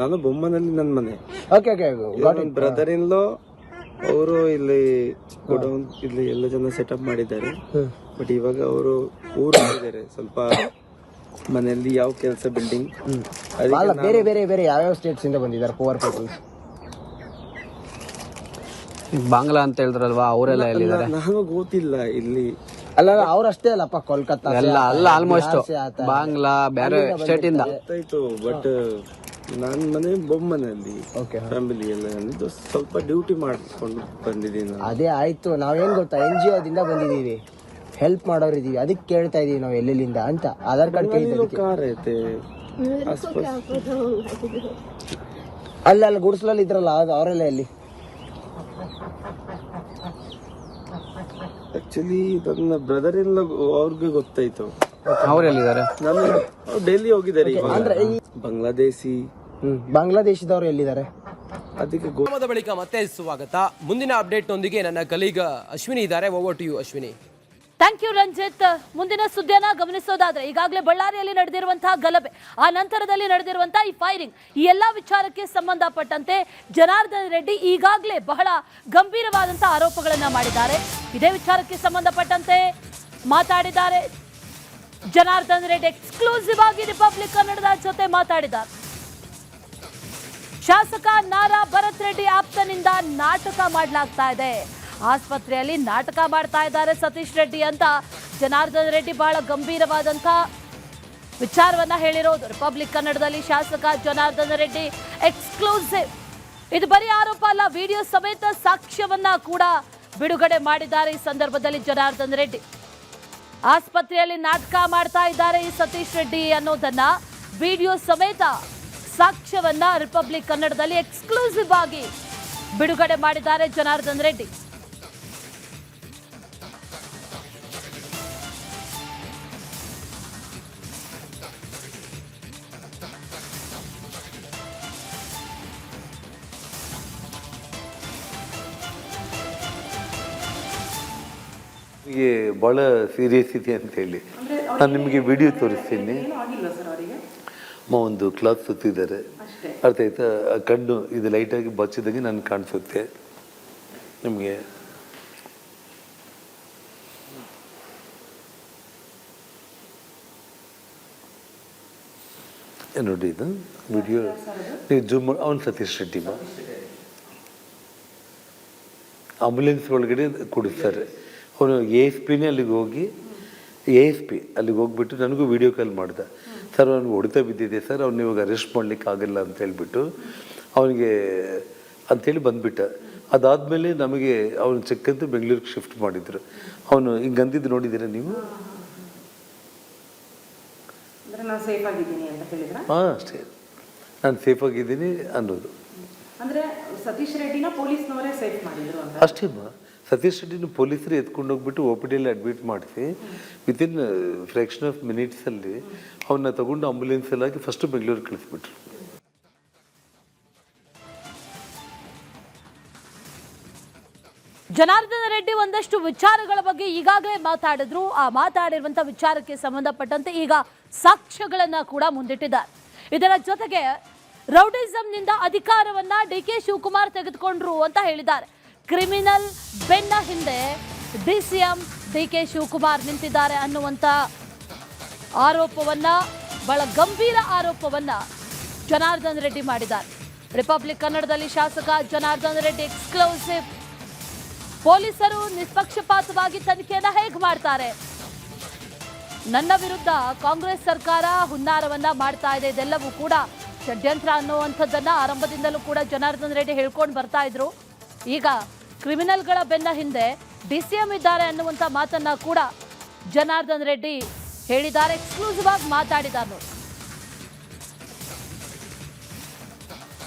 ನಾನು ಬೊಮ್ಮನಲ್ಲಿ ನನ್ ಮನೆ. ಬ್ರದರ್ ಇನ್ ಲೋ ಅವರು ಇಲ್ಲಿ ಗೋಡೌನ್ ಇಲ್ಲಿ ಎಲ್ಲ ಜನ ಸೆಟಪ್ ಮಾಡಿದ್ದಾರೆ. ಬಟ್ ಇವಾಗ ಅವರು ಊರಿದ್ದಾರೆ, ಸ್ವಲ್ಪ ಮನೆಯಲ್ಲಿ ಯಾವ ಕೆಲಸ ಬಿಲ್ಡಿಂಗ್. ಬೇರೆ ಬೇರೆ ಬೇರೆ ಯಾವ್ಯಾವ ಸ್ಟೇಟ್ಸ್ ಇಂದ ಬಂದಿದ್ದಾರೆ ಪೂವರ್ ಪೀಪಲ್ಸ್? ಬಾಂಗ್ಲಾ ಅಂತ ಹೇಳಿದ್ರಲ್ವಾ, ಅವರೆಲ್ಲ ಎಲ್ಲಿದ್ದಾರೆ? ನಾನು ಗೊತ್ತಿಲ್ಲ ಇಲ್ಲಿ. ಅಲ್ಲ ಅವ್ರಷ್ಟೇ ಅಲ್ಲಪ್ಪ, ಕೋಲ್ಕತ್ತಾ ಎಲ್ಲ ಅಲ್ಲ, ಆಲ್ಮೋಸ್ಟ್ ಬಾಂಗ್ಲಾ ಬೇರೆ ಸ್ಟೇಟ್ ಇಂದ ಗೊತ್ತಾಯ್ತು. ಬಟ್ ನಾನ್ ಮನೆ ಬೊಮ್ಮನಲ್ಲಿ ಫ್ಯಾಮಿಲಿ ಎಲ್ಲ ಇದು ಸ್ವಲ್ಪ ಡ್ಯೂಟಿ ಮಾಡಿಕೊಂಡು ಬಂದಿದ್ದೀನಿ. ಅದೇ ಆಯ್ತು, ನಾವೇನ್ ಗೊತ್ತಾ NGO ದಿಂದ ಬಂದಿದೀವಿ, ಹೆಲ್ಪ್ ಮಾಡೋರು ಇದೀವಿ, ಅದಕ್ಕೆ ಕೇಳ್ತಾ ಇದೀವಿ ನಾವು ಎಲ್ಲೆಲ್ಲಿಂದ ಅಂತ. ಆಧಾರ್ ಕಾರ್ಡ್ कार रहते ಅಲ್ಲ ಗುಡ್ಸ್ಲಲ್ಲಿ ಇದ್ರಲ್ಲ, ಅವರೆಲ್ಲ ಎಲ್ಲಿ? ಆಕ್ಚುಲಿ ನನ್ನ ಬ್ರದರ್ ಎಲ್ಲ ಅವ್ರಿಗೆ ಗೊತ್ತಾಯ್ತು. ಅವ್ರೆಲ್ಲಿದ್ದಾರೆ? ನಾನು ಡೆಲ್ಲಿ ಹೋಗಿದ್ದಾರೆ. ಬಾಂಗ್ಲಾದೇಶಿ ಬಾಂಗ್ಲಾದೇಶದವ್ರು ಎಲ್ಲಿದ್ದಾರೆ? ಅದಕ್ಕೆ ಗ್ರಾಮದ ಬಳಿಕ ಮತ್ತೆ ಸ್ವಾಗತ. ಮುಂದಿನ ಅಪ್ಡೇಟ್ ನೊಂದಿಗೆ ನನ್ನ ಕಲೀಗ ಅಶ್ವಿನಿ ಇದ್ದಾರೆ. Over to you Ashwini. Thank you Ranjith. ಮುಂದಿನ ಸುದ್ದಿಯನ್ನ ಗಮನಿಸೋದಾದ್ರೆ, ಈಗಾಗಲೇ ಬಳ್ಳಾರಿಯಲ್ಲಿ ನಡೆದಿರುವಂತಹ ಗಲಭೆ, ಆ ನಂತರದಲ್ಲಿ ನಡೆದಿರುವಂತಹ ಈ ಫೈರಿಂಗ್, ಈ ಎಲ್ಲಾ ವಿಚಾರಕ್ಕೆ ಸಂಬಂಧಪಟ್ಟಂತೆ ಜನಾರ್ದನ್ ರೆಡ್ಡಿ ಈಗಾಗಲೇ ಬಹಳ ಗಂಭೀರವಾದಂತಹ ಆರೋಪಗಳನ್ನ ಮಾಡಿದ್ದಾರೆ. ಇದೇ ವಿಚಾರಕ್ಕೆ ಸಂಬಂಧಪಟ್ಟಂತೆ ಮಾತಾಡಿದ್ದಾರೆ ಜನಾರ್ದನ್ ರೆಡ್ಡಿ. ಎಕ್ಸ್ಕ್ಲೂಸಿವ್ ಆಗಿ ರಿಪಬ್ಲಿಕ್ ಕನ್ನಡದ ಜೊತೆ ಮಾತಾಡಿದ್ದಾರೆ. ಶಾಸಕ ನಾರಾ ಭರತ್ ರೆಡ್ಡಿ ಆಪ್ತನಿಂದ ನಾಟಕ ಮಾಡಲಾಗ್ತಾ ಇದೆ, ಆಸ್ಪತ್ರೆಯಲ್ಲಿ ನಾಟಕ ಮಾಡ್ತಾ ಇದ್ದಾರೆ ಸತೀಶ್ ರೆಡ್ಡಿ ಅಂತ ಜನಾರ್ದನ್ ರೆಡ್ಡಿ ಬಹಳ ಗಂಭೀರವಾದಂಥ ವಿಚಾರವನ್ನ ಹೇಳಿರೋದು ರಿಪಬ್ಲಿಕ್ ಕನ್ನಡದಲ್ಲಿ. ಶಾಸಕ ಜನಾರ್ದನ್ ರೆಡ್ಡಿ ಎಕ್ಸ್ಕ್ಲೂಸಿವ್. ಇದು ಬರೀ ಆರೋಪ ಅಲ್ಲ, ವಿಡಿಯೋ ಸಮೇತ ಸಾಕ್ಷ್ಯವನ್ನ ಕೂಡ ಬಿಡುಗಡೆ ಮಾಡಿದ್ದಾರೆ. ಈ ಸಂದರ್ಭದಲ್ಲಿ ಜನಾರ್ದನ್ ರೆಡ್ಡಿ ಆಸ್ಪತ್ರೆಯಲ್ಲಿ ನಾಟಕ ಮಾಡ್ತಾ ಇದ್ದಾರೆ ಈ ಸತೀಶ್ ರೆಡ್ಡಿ ಅನ್ನೋದನ್ನ ವಿಡಿಯೋ ಸಮೇತ ಸಾಕ್ಷ್ಯವನ್ನ ರಿಪಬ್ಲಿಕ್ ಕನ್ನಡದಲ್ಲಿ ಎಕ್ಸ್ಕ್ಲೂಸಿವ್ ಆಗಿ ಬಿಡುಗಡೆ ಮಾಡಿದ್ದಾರೆ ಜನಾರ್ದನ್ ರೆಡ್ಡಿ. ನನಗೆ ಭಾಳ ಸೀರಿಯಸ್ ಇದೆ ಅಂತೇಳಿ ನಾನು ನಿಮಗೆ ವಿಡಿಯೋ ತೋರಿಸ್ತೀನಿ. ಒಂದು ಕ್ಲಾತ್ ಸುತ್ತಿದ್ದಾರೆ, ಅರ್ಥ ಆಯ್ತಾ? ಕಣ್ಣು ಇದು ಲೈಟಾಗಿ ಬಚ್ಚಿದಾಗೆ ನನಗೆ ಕಾಣಿಸುತ್ತೆ ನಿಮಗೆ. ನೋಡಿ ಇದು ವಿಡಿಯೋ ನೀವು ಜೂಮ್ ಮಾಡಿ. ಅವನು ಸತೀಶ್ ರೆಡ್ಡಿ ಆಂಬುಲೆನ್ಸ್ ಒಳಗಡೆ ಕೊಡಿಸ್ತಾರೆ. ಅವನು ASPನೇ ಅಲ್ಲಿಗೆ ಹೋಗಿ ASP ಅಲ್ಲಿಗೆ ಹೋಗ್ಬಿಟ್ಟು ನನಗೂ ವಿಡಿಯೋ ಕಾಲ್ ಮಾಡ್ದೆ. ಸರ್ ಅವ್ನಿಗೆ ಹೊಡೆತ ಬಿದ್ದಿದೆ ಸರ್, ಅವ್ನು ಇವಾಗ ಅರೆಸ್ಟ್ ಮಾಡ್ಲಿಕ್ಕೆ ಆಗಲ್ಲ ಅಂತ ಹೇಳ್ಬಿಟ್ಟು ಅವನಿಗೆ ಅಂಥೇಳಿ ಬಂದುಬಿಟ್ಟ. ಅದಾದಮೇಲೆ ನಮಗೆ ಅವನು ಚೆಕ್ ಅಂತ ಬೆಂಗಳೂರಿಗೆ ಶಿಫ್ಟ್ ಮಾಡಿದ್ರು. ಅವನು ಹಿಂಗೆ ಅಂದಿದ್ದು ನೋಡಿದ್ದೀರಾ ನೀವು? ಹಾಂ ಅಷ್ಟೇ, ನಾನು ಸೇಫ್ ಆಗಿದ್ದೀನಿ ಅನ್ನೋದು ಅಷ್ಟೇ. ಸತೀಶ್ ರೆಡ್ಡಿನ ಪೊಲೀಸರು ಎತ್ಕೊಂಡು ಹೋಗ್ಬಿಟ್ಟು OPDಯಲ್ಲಿ ಅಡ್ಮಿಟ್ ಮಾಡಿಸಿ ವಿತಿನ್ ಫ್ರ್ಯಾಕ್ಷನ್ ಆಫ್ ಮಿನಿಟ್ಸಲ್ಲಿ ಅವನ್ನ ತಗೊಂಡು ಆಂಬುಲೆನ್ಸಲ್ಲಿ ಹಾಕಿ ಫಸ್ಟ್ ಬೆಂಗಳೂರಿಗೆ ಕಳಿಸ್ಬಿಟ್ರು. ಜನಾರ್ದನ ರೆಡ್ಡಿ ಒಂದಷ್ಟು ವಿಚಾರಗಳ ಬಗ್ಗೆ ಈಗಾಗಲೇ ಮಾತಾಡಿದ್ರು. ಆ ಮಾತಾಡಿರುವಂತಹ ವಿಚಾರಕ್ಕೆ ಸಂಬಂಧಪಟ್ಟಂತೆ ಈಗ ಸಾಕ್ಷ್ಯಗಳನ್ನ ಕೂಡ ಮುಂದಿಟ್ಟಿದ್ದಾರೆ. ಇದರ ಜೊತೆಗೆ ರೌಡಿಸಂನಿಂದ ಅಧಿಕಾರವನ್ನ DK ಶಿವಕುಮಾರ್ ತೆಗೆದುಕೊಂಡ್ರು ಅಂತ ಹೇಳಿದ್ದಾರೆ. ಕ್ರಿಮಿನಲ್ ಬೆನ್ನ ಹಿಂದೆ DCM DK ಶಿವಕುಮಾರ್ ನಿಂತಿದ್ದಾರೆ ಅನ್ನುವಂಥ ಆರೋಪವನ್ನ, ಬಹಳ ಗಂಭೀರ ಆರೋಪವನ್ನ ಜನಾರ್ದನ್ ರೆಡ್ಡಿ ಮಾಡಿದ್ದಾರೆ. ರಿಪಬ್ಲಿಕ್ ಕನ್ನಡದಲ್ಲಿ ಶಾಸಕ ಜನಾರ್ದನ್ ರೆಡ್ಡಿ ಎಕ್ಸ್ಕ್ಲೂಸಿವ್. ಪೊಲೀಸರು ನಿಷ್ಪಕ್ಷಪಾತವಾಗಿ ತನಿಖೆಯನ್ನ ಹೇಗೆ ಮಾಡ್ತಾರೆ? ನನ್ನ ವಿರುದ್ಧ ಕಾಂಗ್ರೆಸ್ ಸರ್ಕಾರ ಹುನ್ನಾರವನ್ನ ಮಾಡ್ತಾ ಇದೆ, ಇದೆಲ್ಲವೂ ಕೂಡ ಷಡ್ಯಂತ್ರ ಅನ್ನುವಂಥದ್ದನ್ನ ಆರಂಭದಿಂದಲೂ ಕೂಡ ಜನಾರ್ದನ್ ರೆಡ್ಡಿ ಹೇಳ್ಕೊಂಡು ಬರ್ತಾ ಇದ್ರು. ಈಗ ಕ್ರಿಮಿನಲ್ಗಳ ಬೆನ್ನ ಹಿಂದೆ DCM ಇದ್ದಾರೆ ಅನ್ನುವಂಥ ಮಾತನ್ನ ಕೂಡ ಜನಾರ್ದನ್ ರೆಡ್ಡಿ ಹೇಳಿದ್ದಾರೆ. ಎಕ್ಸ್ಕ್ಲೂಸಿವ್ ಆಗಿ ಮಾತಾಡಿದ್ದಾರೆ ನೋಡಿ.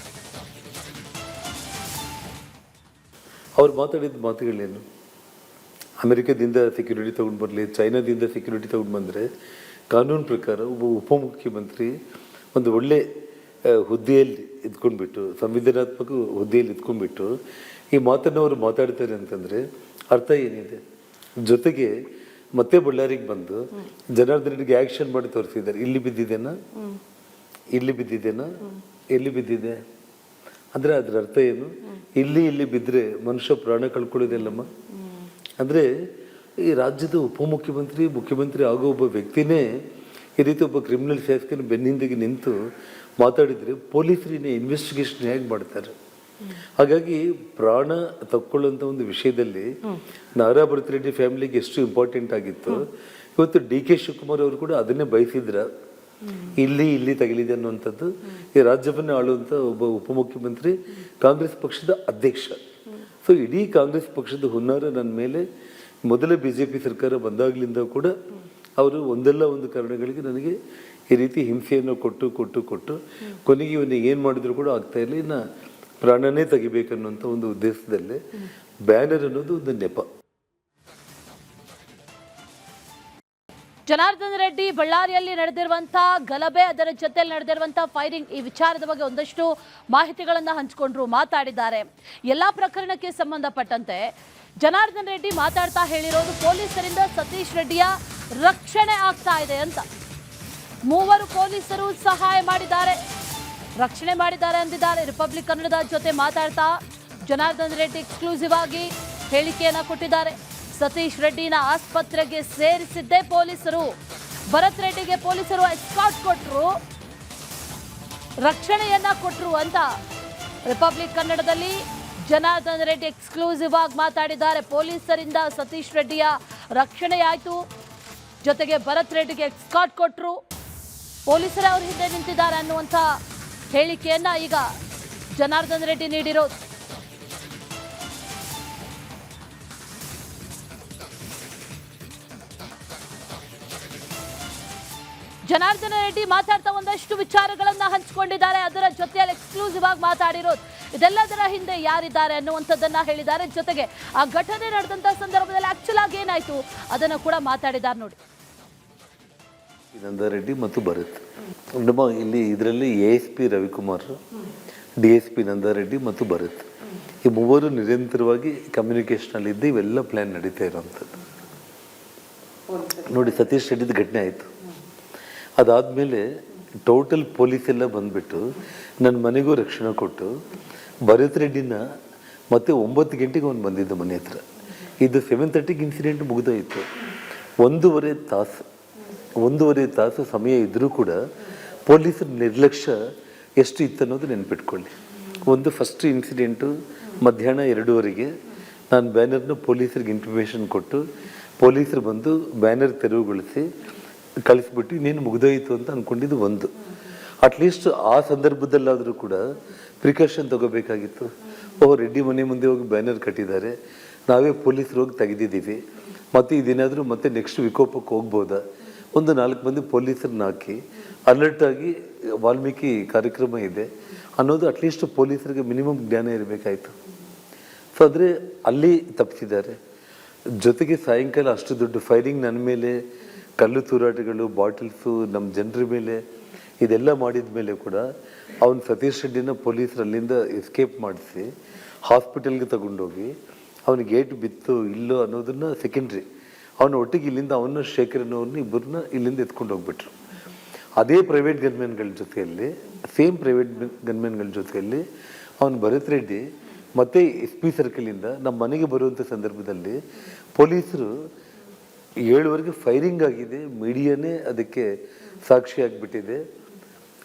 ಅವ್ರು ಮಾತಾಡಿದ ಮಾತುಗಳೇನು? ಅಮೆರಿಕದಿಂದ ಸೆಕ್ಯೂರಿಟಿ ತೊಗೊಂಡು ಬರಲಿ, ಚೈನಾದಿಂದ ಸೆಕ್ಯೂರಿಟಿ ತೊಗೊಂಡು ಬಂದರೆ ಕಾನೂನು ಪ್ರಕಾರ ಒಬ್ಬ ಉಪಮುಖ್ಯಮಂತ್ರಿ ಒಂದು ಒಳ್ಳೆ ಹುದ್ದೆಯಲ್ಲಿ ಇದ್ಕೊಂಡ್ಬಿಟ್ಟು, ಸಂವಿಧಾನಾತ್ಮಕ ಹುದ್ದೆಯಲ್ಲಿ ಇದ್ಕೊಂಡ್ಬಿಟ್ಟು ಈ ಮಾತನ್ನು ಅವರು ಮಾತಾಡ್ತಾರೆ ಅಂತಂದರೆ ಅರ್ಥ ಏನಿದೆ? ಜೊತೆಗೆ ಮತ್ತೆ ಬಳ್ಳಾರಿಗೆ ಬಂದು ಜನಾರ್ದನ್ ರೆಡ್ಡಿಗೆ ಆ್ಯಕ್ಷನ್ ಮಾಡಿ ತೋರಿಸಿದ್ದಾರೆ. ಇಲ್ಲಿ ಬಿದ್ದಿದೆನಾ, ಇಲ್ಲಿ ಬಿದ್ದಿದೆನಾ, ಎಲ್ಲಿ ಬಿದ್ದಿದೆ ಅಂದರೆ ಅದರ ಅರ್ಥ ಏನು? ಇಲ್ಲಿ ಬಿದ್ದರೆ ಮನುಷ್ಯ ಪ್ರಾಣ ಕಳ್ಕೊಳ್ಳೋದಿಲ್ಲಮ್ಮ. ಅಂದರೆ ಈ ರಾಜ್ಯದ ಉಪಮುಖ್ಯಮಂತ್ರಿ, ಮುಖ್ಯಮಂತ್ರಿ ಆಗೋ ಒಬ್ಬ ವ್ಯಕ್ತಿನೇ ಈ ರೀತಿ ಒಬ್ಬ ಕ್ರಿಮಿನಲ್ ಶಾಸಕನ ಬೆನ್ನಿಂದಿಗೆ ನಿಂತು ಮಾತಾಡಿದರೆ ಪೊಲೀಸರಿನ ಇನ್ವೆಸ್ಟಿಗೇಷನ್ ಹೇಗೆ ಮಾಡ್ತಾರೆ? ಹಾಗಾಗಿ ಪ್ರಾಣ ತಕ್ಕೊಳ್ಳುವಂಥ ಒಂದು ವಿಷಯದಲ್ಲಿ ನಾರಾ ಭರತ್ ರೆಡ್ಡಿ ಫ್ಯಾಮಿಲಿಗೆ ಎಷ್ಟು ಇಂಪಾರ್ಟೆಂಟ್ ಆಗಿತ್ತು, ಇವತ್ತು DK ಶಿವಕುಮಾರ್ ಅವರು ಕೂಡ ಅದನ್ನೇ ಬಯಸಿದ್ರ. ಇಲ್ಲಿ ತಗಲಿದೆ ಅನ್ನುವಂಥದ್ದು ಈ ರಾಜ್ಯವನ್ನು ಆಳುವಂಥ ಒಬ್ಬ ಉಪಮುಖ್ಯಮಂತ್ರಿ, ಕಾಂಗ್ರೆಸ್ ಪಕ್ಷದ ಅಧ್ಯಕ್ಷ. ಸೊ ಇಡೀ ಕಾಂಗ್ರೆಸ್ ಪಕ್ಷದ ಹುನ್ನಾರ ನನ್ನ ಮೇಲೆ ಮೊದಲ BJP ಸರ್ಕಾರ ಬಂದಾಗಲಿಂದ ಕೂಡ ಅವರು ಒಂದಲ್ಲ ಒಂದು ಕಾರಣಗಳಿಗೆ ನನಗೆ ಈ ರೀತಿ ಹಿಂಸೆಯನ್ನು ಕೊಟ್ಟು ಕೊನೆಗೆ ಇವನಿಗೆ ಏನು ಮಾಡಿದ್ರು ಕೂಡ ಆಗ್ತಾ ಇಲ್ಲ, ಇನ್ನು ಪ್ರಾಣನೇ ತೆಗಿಬೇಕನ್ನುವಂಥ ಒಂದು ಉದ್ದೇಶದಲ್ಲೇ ಬ್ಯಾನರ್ ಅನ್ನೋದು ಒಂದು ನೆಪ. ಜನಾರ್ದನ್ ರೆಡ್ಡಿ ಬಳ್ಳಾರಿಯಲ್ಲಿ ನಡೆದಿರುವಂತಹ ಗಲಭೆ, ಅದರ ಜೊತೆಯಲ್ಲಿ ನಡೆದಿರುವಂತಹ ಫೈರಿಂಗ್, ಈ ವಿಚಾರದ ಬಗ್ಗೆ ಒಂದಷ್ಟು ಮಾಹಿತಿಗಳನ್ನ ಹಂಚಿಕೊಂಡ್ರು, ಮಾತಾಡಿದ್ದಾರೆ. ಎಲ್ಲಾ ಪ್ರಕರಣಕ್ಕೆ ಸಂಬಂಧಪಟ್ಟಂತೆ ಜನಾರ್ದನ್ ರೆಡ್ಡಿ ಮಾತಾಡ್ತಾ ಹೇಳಿರೋದು ಪೊಲೀಸರಿಂದ ಸತೀಶ್ ರೆಡ್ಡಿಯ ರಕ್ಷಣೆ ಆಗ್ತಾ ಇದೆ ಅಂತ. 3 ಪೊಲೀಸರು ಸಹಾಯ ಮಾಡಿದ್ದಾರೆ, ರಕ್ಷಣೆ ಮಾಡಿದ್ದಾರೆ ಅಂದಿದ್ದಾರೆ. ರಿಪಬ್ಲಿಕ್ ಕನ್ನಡದ ಜೊತೆ ಮಾತಾಡ್ತಾ ಜನಾರ್ದನ್ ರೆಡ್ಡಿ ಎಕ್ಸ್ಕ್ಲೂಸಿವ್ ಆಗಿ ಹೇಳಿಕೆಯನ್ನ ಕೊಟ್ಟಿದ್ದಾರೆ. ಸತೀಶ್ ರೆಡ್ಡಿನ ಆಸ್ಪತ್ರೆಗೆ ಸೇರಿಸಿದ್ದೇ ಪೊಲೀಸರು, ಭರತ್ ರೆಡ್ಡಿಗೆ ಪೊಲೀಸರು ಎಸ್ಕಾರ್ಟ್ ಕೊಟ್ಟರು, ರಕ್ಷಣೆಯನ್ನ ಕೊಟ್ಟರು ಅಂತ ರಿಪಬ್ಲಿಕ್ ಕನ್ನಡದಲ್ಲಿ ಜನಾರ್ದನ್ ರೆಡ್ಡಿ ಎಕ್ಸ್ಕ್ಲೂಸಿವ್ ಆಗಿ ಮಾತಾಡಿದ್ದಾರೆ. ಪೊಲೀಸರಿಂದ ಸತೀಶ್ ರೆಡ್ಡಿಯ ರಕ್ಷಣೆಯಾಯಿತು, ಜೊತೆಗೆ ಭರತ್ ರೆಡ್ಡಿಗೆ ಎಸ್ಕಾರ್ಟ್ ಕೊಟ್ಟರು, ಪೊಲೀಸರೇ ಅವ್ರ ಹಿಂದೆ ನಿಂತಿದ್ದಾರೆ ಅನ್ನುವಂಥ ಹೇಳಿಕೆಯನ್ನ ಈಗ ಜನಾರ್ದನ್ ರೆಡ್ಡಿ ನೀಡಿರೋದು. ಜನಾರ್ದನ ರೆಡ್ಡಿ ಮಾತಾಡ್ತಾ ಒಂದಷ್ಟು ವಿಚಾರಗಳನ್ನ ಹಂಚಿಕೊಂಡಿದ್ದಾರೆ, ಅದರ ಜೊತೆಯಲ್ಲಿ ಎಕ್ಸ್ಕ್ಲೂಸಿವ್ ಆಗಿ ಮಾತಾಡಿರೋದು. ಇದೆಲ್ಲದರ ಹಿಂದೆ ಯಾರಿದ್ದಾರೆ ಅನ್ನುವಂಥದ್ದನ್ನ ಹೇಳಿದ್ದಾರೆ. ಜೊತೆಗೆ ಆ ಘಟನೆ ನಡೆದಂತ ಸಂದರ್ಭದಲ್ಲಿ ಆಕ್ಚುಲ್ ಆಗಿ ಏನಾಯ್ತು ಅದನ್ನು ಕೂಡ ಮಾತಾಡಿದ್ದಾರೆ ನೋಡಿ. ನಂದಾ ರೆಡ್ಡಿ ಮತ್ತು ಭರತ್ ನಮ್ಮ ಇದರಲ್ಲಿ ASP ರವಿಕುಮಾರ್, DSP ನಂದಾ ರೆಡ್ಡಿ ಮತ್ತು ಭರತ್, ಈ 3 ನಿರಂತರವಾಗಿ ಕಮ್ಯುನಿಕೇಷನ್ ಇದ್ದು ಇವೆಲ್ಲ ಪ್ಲಾನ್ ನಡೀತಾ ಇರೋವಂಥದ್ದು. ನೋಡಿ, ಸತೀಶ್ ರೆಡ್ಡಿದ ಘಟನೆ ಆಯಿತು, ಅದಾದಮೇಲೆ ಟೋಟಲ್ ಪೊಲೀಸ್ ಎಲ್ಲ ಬಂದುಬಿಟ್ಟು ನನ್ನ ಮನೆಗೂ ರಕ್ಷಣೆ ಕೊಟ್ಟು ಭರತ್ ರೆಡ್ಡಿನ ಮತ್ತೆ 9 ಗಂಟೆಗೆ ಅವನು ಬಂದಿದ್ದ ಮನೆ ಹತ್ರ. ಇದು 7:30 ಇನ್ಸಿಡೆಂಟ್ ಮುಗಿದೋಯಿತು. 1.5 ತಾಸು ಸಮಯ ಇದ್ದರೂ ಕೂಡ ಪೊಲೀಸರ ನಿರ್ಲಕ್ಷ್ಯ ಎಷ್ಟು ಇತ್ತು ಅನ್ನೋದು ನೆನ್ಪಿಟ್ಕೊಳ್ಳಿ. ಒಂದು ಫಸ್ಟ್ ಇನ್ಸಿಡೆಂಟು ಮಧ್ಯಾಹ್ನ 2:15 ನಾನು ಬ್ಯಾನರ್ನ ಪೊಲೀಸರಿಗೆ ಇನ್ಫಾರ್ಮೇಷನ್ ಕೊಟ್ಟು ಪೊಲೀಸರು ಬಂದು ಬ್ಯಾನರ್ ತೆರವುಗೊಳಿಸಿ ಕಳಿಸ್ಬಿಟ್ಟು ಇನ್ನೇನು ಮುಗಿದೋಯಿತು ಅಂತ ಅಂದ್ಕೊಂಡಿದ್ದು ಒಂದು. ಅಟ್ಲೀಸ್ಟ್ ಆ ಸಂದರ್ಭದಲ್ಲಾದರೂ ಕೂಡ ಪ್ರಿಕಾಷನ್ ತಗೋಬೇಕಾಗಿತ್ತು. ರೆಡ್ಡಿ ಮನೆ ಮುಂದೆ ಹೋಗಿ ಬ್ಯಾನರ್ ಕಟ್ಟಿದ್ದಾರೆ, ನಾವೇ ಪೊಲೀಸರು ಹೋಗಿ ತೆಗೆದಿದ್ದೀವಿ, ಮತ್ತು ಇದೇನಾದರೂ ಮತ್ತೆ ನೆಕ್ಸ್ಟ್ ವಿಕೋಪಕ್ಕೆ ಹೋಗ್ಬೋದಾ, ಒಂದು 4 ಮಂದಿ ಪೊಲೀಸರನ್ನ ಹಾಕಿ ಅಲರ್ಟಾಗಿ ವಾಲ್ಮೀಕಿ ಕಾರ್ಯಕ್ರಮ ಇದೆ ಅನ್ನೋದು ಅಟ್ಲೀಸ್ಟ್ ಪೊಲೀಸರಿಗೆ ಮಿನಿಮಮ್ ಜ್ಞಾನ ಇರಬೇಕಾಯಿತು. ಸೊ ಆದರೆ ಅಲ್ಲಿ ತಪ್ಪಿಸಿದ್ದಾರೆ. ಜೊತೆಗೆ ಸಾಯಂಕಾಲ ಅಷ್ಟು ದೊಡ್ಡ ಫೈರಿಂಗ್ ನನ್ನ ಮೇಲೆ, ಕಲ್ಲು ತೂರಾಟಗಳು, ಬಾಟಲ್ಸು, ನಮ್ಮ ಜನರ ಮೇಲೆ ಇದೆಲ್ಲ ಮಾಡಿದ ಮೇಲೆ ಕೂಡ ಅವನು ಸತೀಶ್ ರೆಡ್ಡಿನ ಪೊಲೀಸರು ಅಲ್ಲಿಂದ ಎಸ್ಕೇಪ್ ಮಾಡಿಸಿ ಹಾಸ್ಪಿಟಲ್ಗೆ ತಗೊಂಡೋಗಿ ಅವನಿಗೆ ಗೇಟ್ ಬಿತ್ತು ಇಲ್ಲೋ ಅನ್ನೋದನ್ನು ಸೆಕೆಂಡ್ರಿ. ಅವನ ಒಟ್ಟಿಗೆ ಇಲ್ಲಿಂದ ಅವನ್ನ ಶೇಖರನವ್ರನ್ನ ಇಬ್ಬರನ್ನ ಇಲ್ಲಿಂದ ಎತ್ಕೊಂಡು ಹೋಗ್ಬಿಟ್ರು. ಅದೇ ಪ್ರೈವೇಟ್ ಗನ್ಮೆನ್ಗಳ ಜೊತೆಯಲ್ಲಿ, ಸೇಮ್ ಪ್ರೈವೇಟ್ ಗನ್ಮೆನ್ಗಳ ಜೊತೆಯಲ್ಲಿ ಅವನು ಭರತ್ ರೆಡ್ಡಿ ಮತ್ತು SP ಸರ್ಕಲಿಂದ ನಮ್ಮ ಮನೆಗೆ ಬರುವಂಥ ಸಂದರ್ಭದಲ್ಲಿ ಪೊಲೀಸರು 7ವರೆಗೆ ಫೈರಿಂಗ್ ಆಗಿದೆ, ಮೀಡಿಯಾನೇ ಅದಕ್ಕೆ ಸಾಕ್ಷಿಯಾಗಿಬಿಟ್ಟಿದೆ.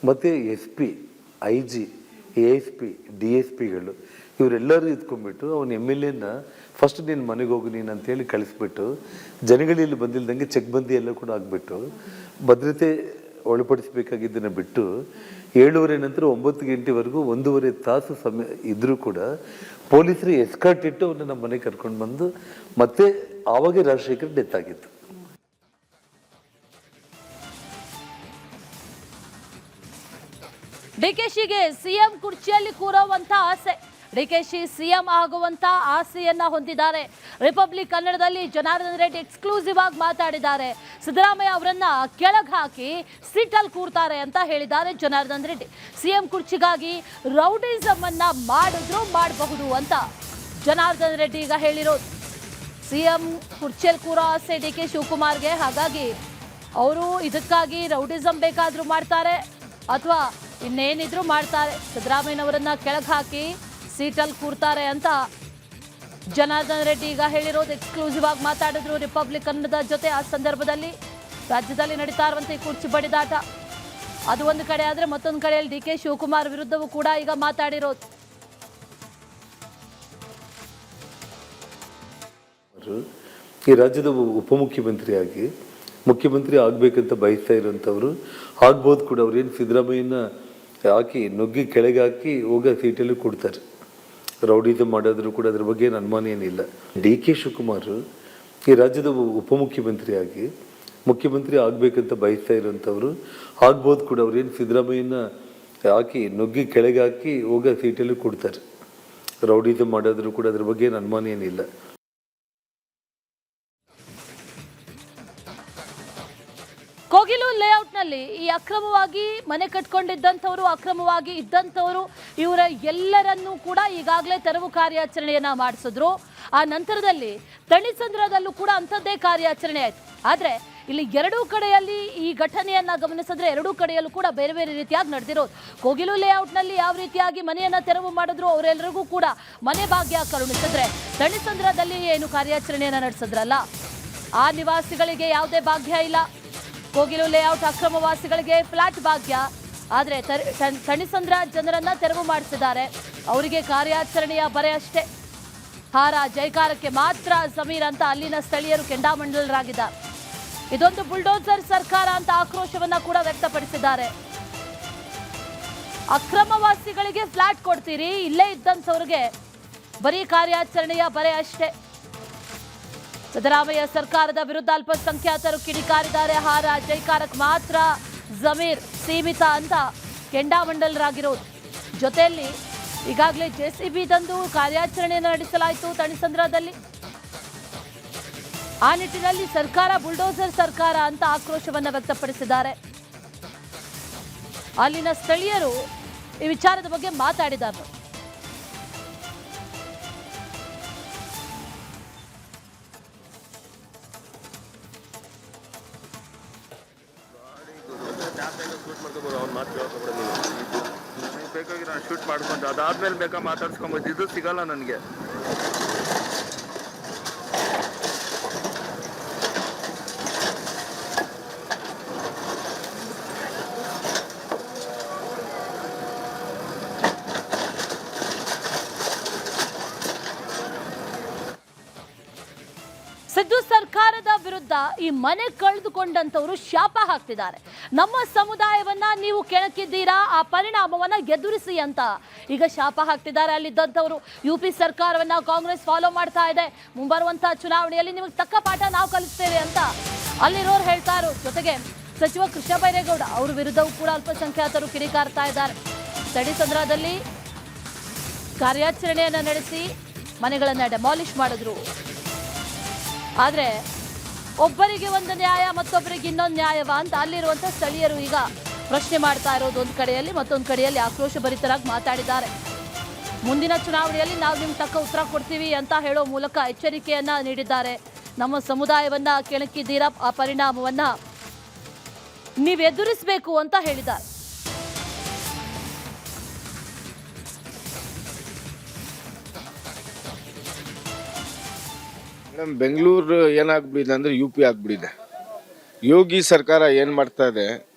ಮತ್ತು SP, IG, ASP, DSPಗಳು ಇವರೆಲ್ಲರೂ ಇದ್ಕೊಂಡ್ಬಿಟ್ಟು ಅವನ MLAನ ಫಸ್ಟ್ ನೀನು ಮನೆಗೆ ಹೋಗು ನೀನು ಅಂತೇಳಿ ಕಳಿಸ್ಬಿಟ್ಟು ಜನಗಳಲ್ಲಿ ಬಂದಿಲ್ದಂಗೆ ಚೆಕ್ ಬಂದಿ ಎಲ್ಲ ಕೂಡ ಆಗಿಬಿಟ್ಟು ಭದ್ರತೆ ಒಳಪಡಿಸಬೇಕಾಗಿದ್ದನ್ನು ಬಿಟ್ಟು 7:30 ನಂತರ 9 ಗಂಟೆವರೆಗೂ 1.5 ತಾಸು ಸಮಯ ಇದ್ದರೂ ಕೂಡ ಪೊಲೀಸರು ಎಸ್ಕಾರ್ಟ್ ಇಟ್ಟು ಅವನ್ನ ನಮ್ಮ ಮನೆಗೆ ಕರ್ಕೊಂಡು ಬಂದು ಮತ್ತೆ ಆವಾಗ ರಾಜಶೇಖರ್ ಡೆತ್ ಆಗಿತ್ತು. DKಶಿಗೆ CM ಕುರ್ಚಿಯಲ್ಲಿ ಕೂರುವಂತ ಆಸೆ, ಡಿಕೆಶಿ ಸಿಎಂ ಆಗುವಂತ ಆಸೆಯನ್ನ ಹೊಂದಿದ್ದಾರೆ. ರಿಪಬ್ಲಿಕ್ ಕನ್ನಡದಲ್ಲಿ ಜನಾರ್ದನ್ ರೆಡ್ಡಿ ಎಕ್ಸ್ಕ್ಲೂಸಿವ್ ಆಗಿ ಮಾತಾಡಿದ್ದಾರೆ. ಸಿದ್ದರಾಮಯ್ಯ ಅವರನ್ನ ಕೆಳಗೆ ಹಾಕಿ ಸೀಟಲ್ಲಿ ಕೂರ್ತಾರೆ ಅಂತ ಹೇಳಿದ್ದಾರೆ ಜನಾರ್ದನ್ ರೆಡ್ಡಿ. ಸಿಎಂ ಕುರ್ಚಿಗಾಗಿ ರೌಡಿಸಮ್ ಅನ್ನ ಮಾಡಬಹುದು ಅಂತ ಜನಾರ್ದನ್ ರೆಡ್ಡಿ ಈಗ ಹೇಳಿರೋದು. ಸಿಎಂ ಕುರ್ಚಿಯಲ್ಲಿ ಕೂರೋ ಆಸೆ ಡಿ ಕೆ ಶಿವಕುಮಾರ್ಗೆ, ಹಾಗಾಗಿ ಅವರು ಇದಕ್ಕಾಗಿ ರೌಡಿಸಮ್ ಬೇಕಾದ್ರೂ ಮಾಡ್ತಾರೆ ಅಥವಾ ಇನ್ನೇನಿದ್ರು ಮಾಡ್ತಾರೆ, ಸಿದ್ದರಾಮಯ್ಯನವರನ್ನ ಕೆಳಗೆ ಹಾಕಿ ಸೀಟಲ್ಲಿ ಕೂರ್ತಾರೆ ಅಂತ ಜನಾರ್ದನ್ ರೆಡ್ಡಿ ಈಗ ಹೇಳಿರೋದು. ಎಕ್ಸ್ಕ್ಲೂಸಿವ್ ಆಗಿ ಮಾತಾಡಿದ್ರು ರಿಪಬ್ಲಿಕ್ ಕನ್ನಡದ ಜೊತೆ. ಆ ಸಂದರ್ಭದಲ್ಲಿ ರಾಜ್ಯದಲ್ಲಿ ನಡೀತಾ ಇರುವಂತೆ ಕುರ್ಚಿ ಬಡಿದಾಟ ಅದು ಒಂದು ಕಡೆ ಆದ್ರೆ, ಮತ್ತೊಂದು ಕಡೆಯಲ್ಲಿ ಡಿ ಕೆ ಶಿವಕುಮಾರ್ ವಿರುದ್ಧವೂ ಕೂಡ ಈಗ ಮಾತಾಡಿರೋದು. ಈ ರಾಜ್ಯದ ಉಪಮುಖ್ಯಮಂತ್ರಿಯಾಗಿ ಮುಖ್ಯಮಂತ್ರಿ ಆಗಬೇಕಂತ ಬಯಸ್ತಾ ಇರೋಂಥವ್ರು ಆಗ್ಬೋದು ಕೂಡ. ಅವ್ರೇನು ಸಿದ್ದರಾಮಯ್ಯನ ಹಾಕಿ ನುಗ್ಗಿ ಕೆಳಗೆ ಹಾಕಿ ಹೋಗೋ ಸೀಟಲ್ಲಿ ಕೊಡ್ತಾರೆ. ರೌಡಿಸಮ್ ಮಾಡೋದ್ರು ಕೂಡ ಅದ್ರ ಬಗ್ಗೆ ಏನು ಅನುಮಾನ ಏನಿಲ್ಲ. ಡಿ ಕೆ ಶಿವಕುಮಾರ್ ಈ ರಾಜ್ಯದ ಉಪಮುಖ್ಯಮಂತ್ರಿಯಾಗಿ ಮುಖ್ಯಮಂತ್ರಿ ಆಗಬೇಕಂತ ಬಯಸ್ತಾ ಇರೋಂಥವ್ರು ಆಗ್ಬೋದು ಕೂಡ. ಅವ್ರೇನು ಸಿದ್ದರಾಮಯ್ಯನ ಹಾಕಿ ನುಗ್ಗಿ ಕೆಳಗೆ ಹಾಕಿ ಹೋಗೋ ಸೀಟಲ್ಲಿ ಕೊಡ್ತಾರೆ. ರೌಡಿಸಮ್ ಮಾಡೋದ್ರು ಕೂಡ ಅದ್ರ ಬಗ್ಗೆ ಏನು ಅನುಮಾನ ಏನಿಲ್ಲ. ಕೋಗಿಲು ಲೇಔಟ್ನಲ್ಲಿ ಈ ಅಕ್ರಮವಾಗಿ ಮನೆ ಕಟ್ಕೊಂಡಿದ್ದಂಥವರು, ಅಕ್ರಮವಾಗಿ ಇದ್ದಂಥವರು, ಇವರ ಎಲ್ಲರನ್ನೂ ಕೂಡ ಈಗಾಗಲೇ ತೆರವು ಕಾರ್ಯಾಚರಣೆಯನ್ನ ಮಾಡಿಸಿದ್ರು. ಆ ನಂತರದಲ್ಲಿ ತಣಿಸಂದ್ರದಲ್ಲೂ ಕೂಡ ಅಂಥದ್ದೇ ಕಾರ್ಯಾಚರಣೆ ಆಯಿತು. ಆದರೆ ಇಲ್ಲಿ ಎರಡೂ ಕಡೆಯಲ್ಲಿ ಈ ಘಟನೆಯನ್ನ ಗಮನಿಸಿದ್ರೆ ಎರಡೂ ಕಡೆಯಲ್ಲೂ ಕೂಡ ಬೇರೆ ಬೇರೆ ರೀತಿಯಾಗಿ ನಡೆದಿರೋದು. ಕೋಗಿಲು ಲೇಔಟ್ನಲ್ಲಿ ಯಾವ ರೀತಿಯಾಗಿ ಮನೆಯನ್ನ ತೆರವು ಮಾಡಿದ್ರು, ಅವರೆಲ್ಲರಿಗೂ ಕೂಡ ಮನೆ ಭಾಗ್ಯ ಕರುಣಿಸಿದ್ರೆ, ತಣಿಸಂದ್ರದಲ್ಲಿ ಏನು ಕಾರ್ಯಾಚರಣೆಯನ್ನ ನಡೆಸಿದ್ರಲ್ಲ ಆ ನಿವಾಸಿಗಳಿಗೆ ಯಾವುದೇ ಭಾಗ್ಯ ಇಲ್ಲ. ಕೋಗಿಲು ಲೇಔಟ್ ಅಕ್ರಮವಾಸಿಗಳಿಗೆ ಫ್ಲಾಟ್ ಭಾಗ್ಯ. ಆದರೆ ತಣಿಸಂದ್ರ ಜನರನ್ನ ತೆರವು ಮಾಡಿಸಿದ್ದಾರೆ. ಅವರಿಗೆ ಕಾರ್ಯಾಚರಣೆಯ ಬರೆ ಅಷ್ಟೇ. ಹಾರ ಜೈಕಾರಕ್ಕೆ ಮಾತ್ರ ಜಮೀರ್ ಅಂತ ಅಲ್ಲಿನ ಸ್ಥಳೀಯರು ಕೆಂಡಾಮಂಡಲರಾಗಿದ್ದಾರೆ. ಇದೊಂದು ಬುಲ್ಡೋಸರ್ ಸರ್ಕಾರ ಅಂತ ಆಕ್ರೋಶವನ್ನ ಕೂಡ ವ್ಯಕ್ತಪಡಿಸಿದ್ದಾರೆ. ಅಕ್ರಮವಾಸಿಗಳಿಗೆ ಫ್ಲಾಟ್ ಕೊಡ್ತೀರಿ, ಇಲ್ಲೇ ಇದ್ದಂಥವ್ರಿಗೆ ಬರೀ ಕಾರ್ಯಾಚರಣೆಯ ಬರೆ ಅಷ್ಟೇ. ಸಿದ್ದರಾಮಯ್ಯ ಸರ್ಕಾರದ ವಿರುದ್ಧ ಅಲ್ಪಸಂಖ್ಯಾತರು ಕಿಡಿಕಾರಿದ್ದಾರೆ. ಹಾರ ಜೈಕಾರಕ್ಕೆ ಮಾತ್ರ ಜಮೀರ್ ಸೀಮಿತ ಅಂತ ಕೆಂಡಾಮಂಡಲರಾಗಿರೋದು. ಜೊತೆಯಲ್ಲಿ ಈಗಾಗಲೇ JCB ತಂದು ಕಾರ್ಯಾಚರಣೆಯನ್ನು ನಡೆಸಲಾಯಿತು ತಣಿಸಂದ್ರದಲ್ಲಿ. ಆ ನಿಟ್ಟಿನಲ್ಲಿ ಸರ್ಕಾರ ಬುಲ್ಡೋಸರ್ ಸರ್ಕಾರ ಅಂತ ಆಕ್ರೋಶವನ್ನು ವ್ಯಕ್ತಪಡಿಸಿದ್ದಾರೆ. ಅಲ್ಲಿನ ಸ್ಥಳೀಯರು ಈ ವಿಚಾರದ ಬಗ್ಗೆ ಮಾತಾಡಿದ್ದಾರೆ. ಬೇಕಾಗಿ ನಾನು ಶೂಟ್ ಮಾಡ್ಕೊಂಡು ಅದಾದ್ಮೇಲೆ ಬೇಕಾ ಮಾತಾಡ್ಸ್ಕೊಂಬೋದು. ಇದು ಸಿಗಲ್ಲ ನನಗೆ. ಸಿದ್ದು ಸರ್ಕಾರದ ವಿರುದ್ಧ ಈ ಮನೆ ಕಳೆದುಕೊಂಡಂತವರು ಶಾಪ ಹಾಕ್ತಿದ್ದಾರೆ. ನಮ್ಮ ಸಮುದಾಯವನ್ನ ನೀವು ಕೆಣಕಿದ್ದೀರಾ, ಆ ಪರಿಣಾಮವನ್ನ ಎದುರಿಸಿ ಅಂತ ಈಗ ಶಾಪ ಹಾಕ್ತಿದ್ದಾರೆ ಅಲ್ಲಿದ್ದಂಥವ್ರು. UP ಸರ್ಕಾರವನ್ನ ಕಾಂಗ್ರೆಸ್ ಫಾಲೋ ಮಾಡ್ತಾ ಇದೆ, ಮುಂಬರುವಂತಹ ಚುನಾವಣೆಯಲ್ಲಿ ನಿಮಗೆ ತಕ್ಕ ಪಾಠ ನಾವು ಕಲಿಸ್ತೇವೆ ಅಂತ ಅಲ್ಲಿರೋರು ಹೇಳ್ತಾ ಇರೋರು. ಜೊತೆಗೆ ಸಚಿವ ಕೃಷ್ಣ ಬೈರೇಗೌಡ ಅವ್ರ ವಿರುದ್ಧವೂ ಕೂಡ ಅಲ್ಪಸಂಖ್ಯಾತರು ಕಿಡಿಕಾರ್ತಾ ಇದ್ದಾರೆ. ತಣಿಸಂದ್ರದಲ್ಲಿ ಕಾರ್ಯಾಚರಣೆಯನ್ನ ನಡೆಸಿ ಮನೆಗಳನ್ನ ಡೆಮಾಲಿಷ್ ಮಾಡಿದ್ರು. ಆದರೆ ಒಬ್ಬರಿಗೆ ಒಂದು ನ್ಯಾಯ, ಮತ್ತೊಬ್ಬರಿಗೆ ಇನ್ನೊಂದು ನ್ಯಾಯವ ಅಂತ ಅಲ್ಲಿರುವಂಥ ಸ್ಥಳೀಯರು ಈಗ ಪ್ರಶ್ನೆ ಮಾಡ್ತಾ ಇರೋದು ಒಂದು ಕಡೆಯಲ್ಲಿ. ಮತ್ತೊಂದು ಕಡೆಯಲ್ಲಿ ಆಕ್ರೋಶಭರಿತರಾಗಿ ಮಾತಾಡಿದ್ದಾರೆ. ಮುಂದಿನ ಚುನಾವಣೆಯಲ್ಲಿ ನಾವು ನಿಮ್ಗೆ ತಕ್ಕ ಉತ್ತರ ಕೊಡ್ತೀವಿ ಅಂತ ಹೇಳೋ ಮೂಲಕ ಎಚ್ಚರಿಕೆಯನ್ನ ನೀಡಿದ್ದಾರೆ. ನಮ್ಮ ಸಮುದಾಯವನ್ನ ಕೆಣಕಿದ್ದೀರಾ, ಆ ಪರಿಣಾಮವನ್ನ ನೀವು ಎದುರಿಸಬೇಕು ಅಂತ ಹೇಳಿದ್ದಾರೆ. ಬೆಂಗಳೂರು ಏನಾಗ್ಬಿಟ್ಟಿದೆ ಅಂದ್ರೆ UP ಆಗ್ಬಿಟ್ಟಿದೆ. ಯೋಗಿ ಸರ್ಕಾರ ಏನ್ ಮಾಡ್ತಾ ಇದೆ,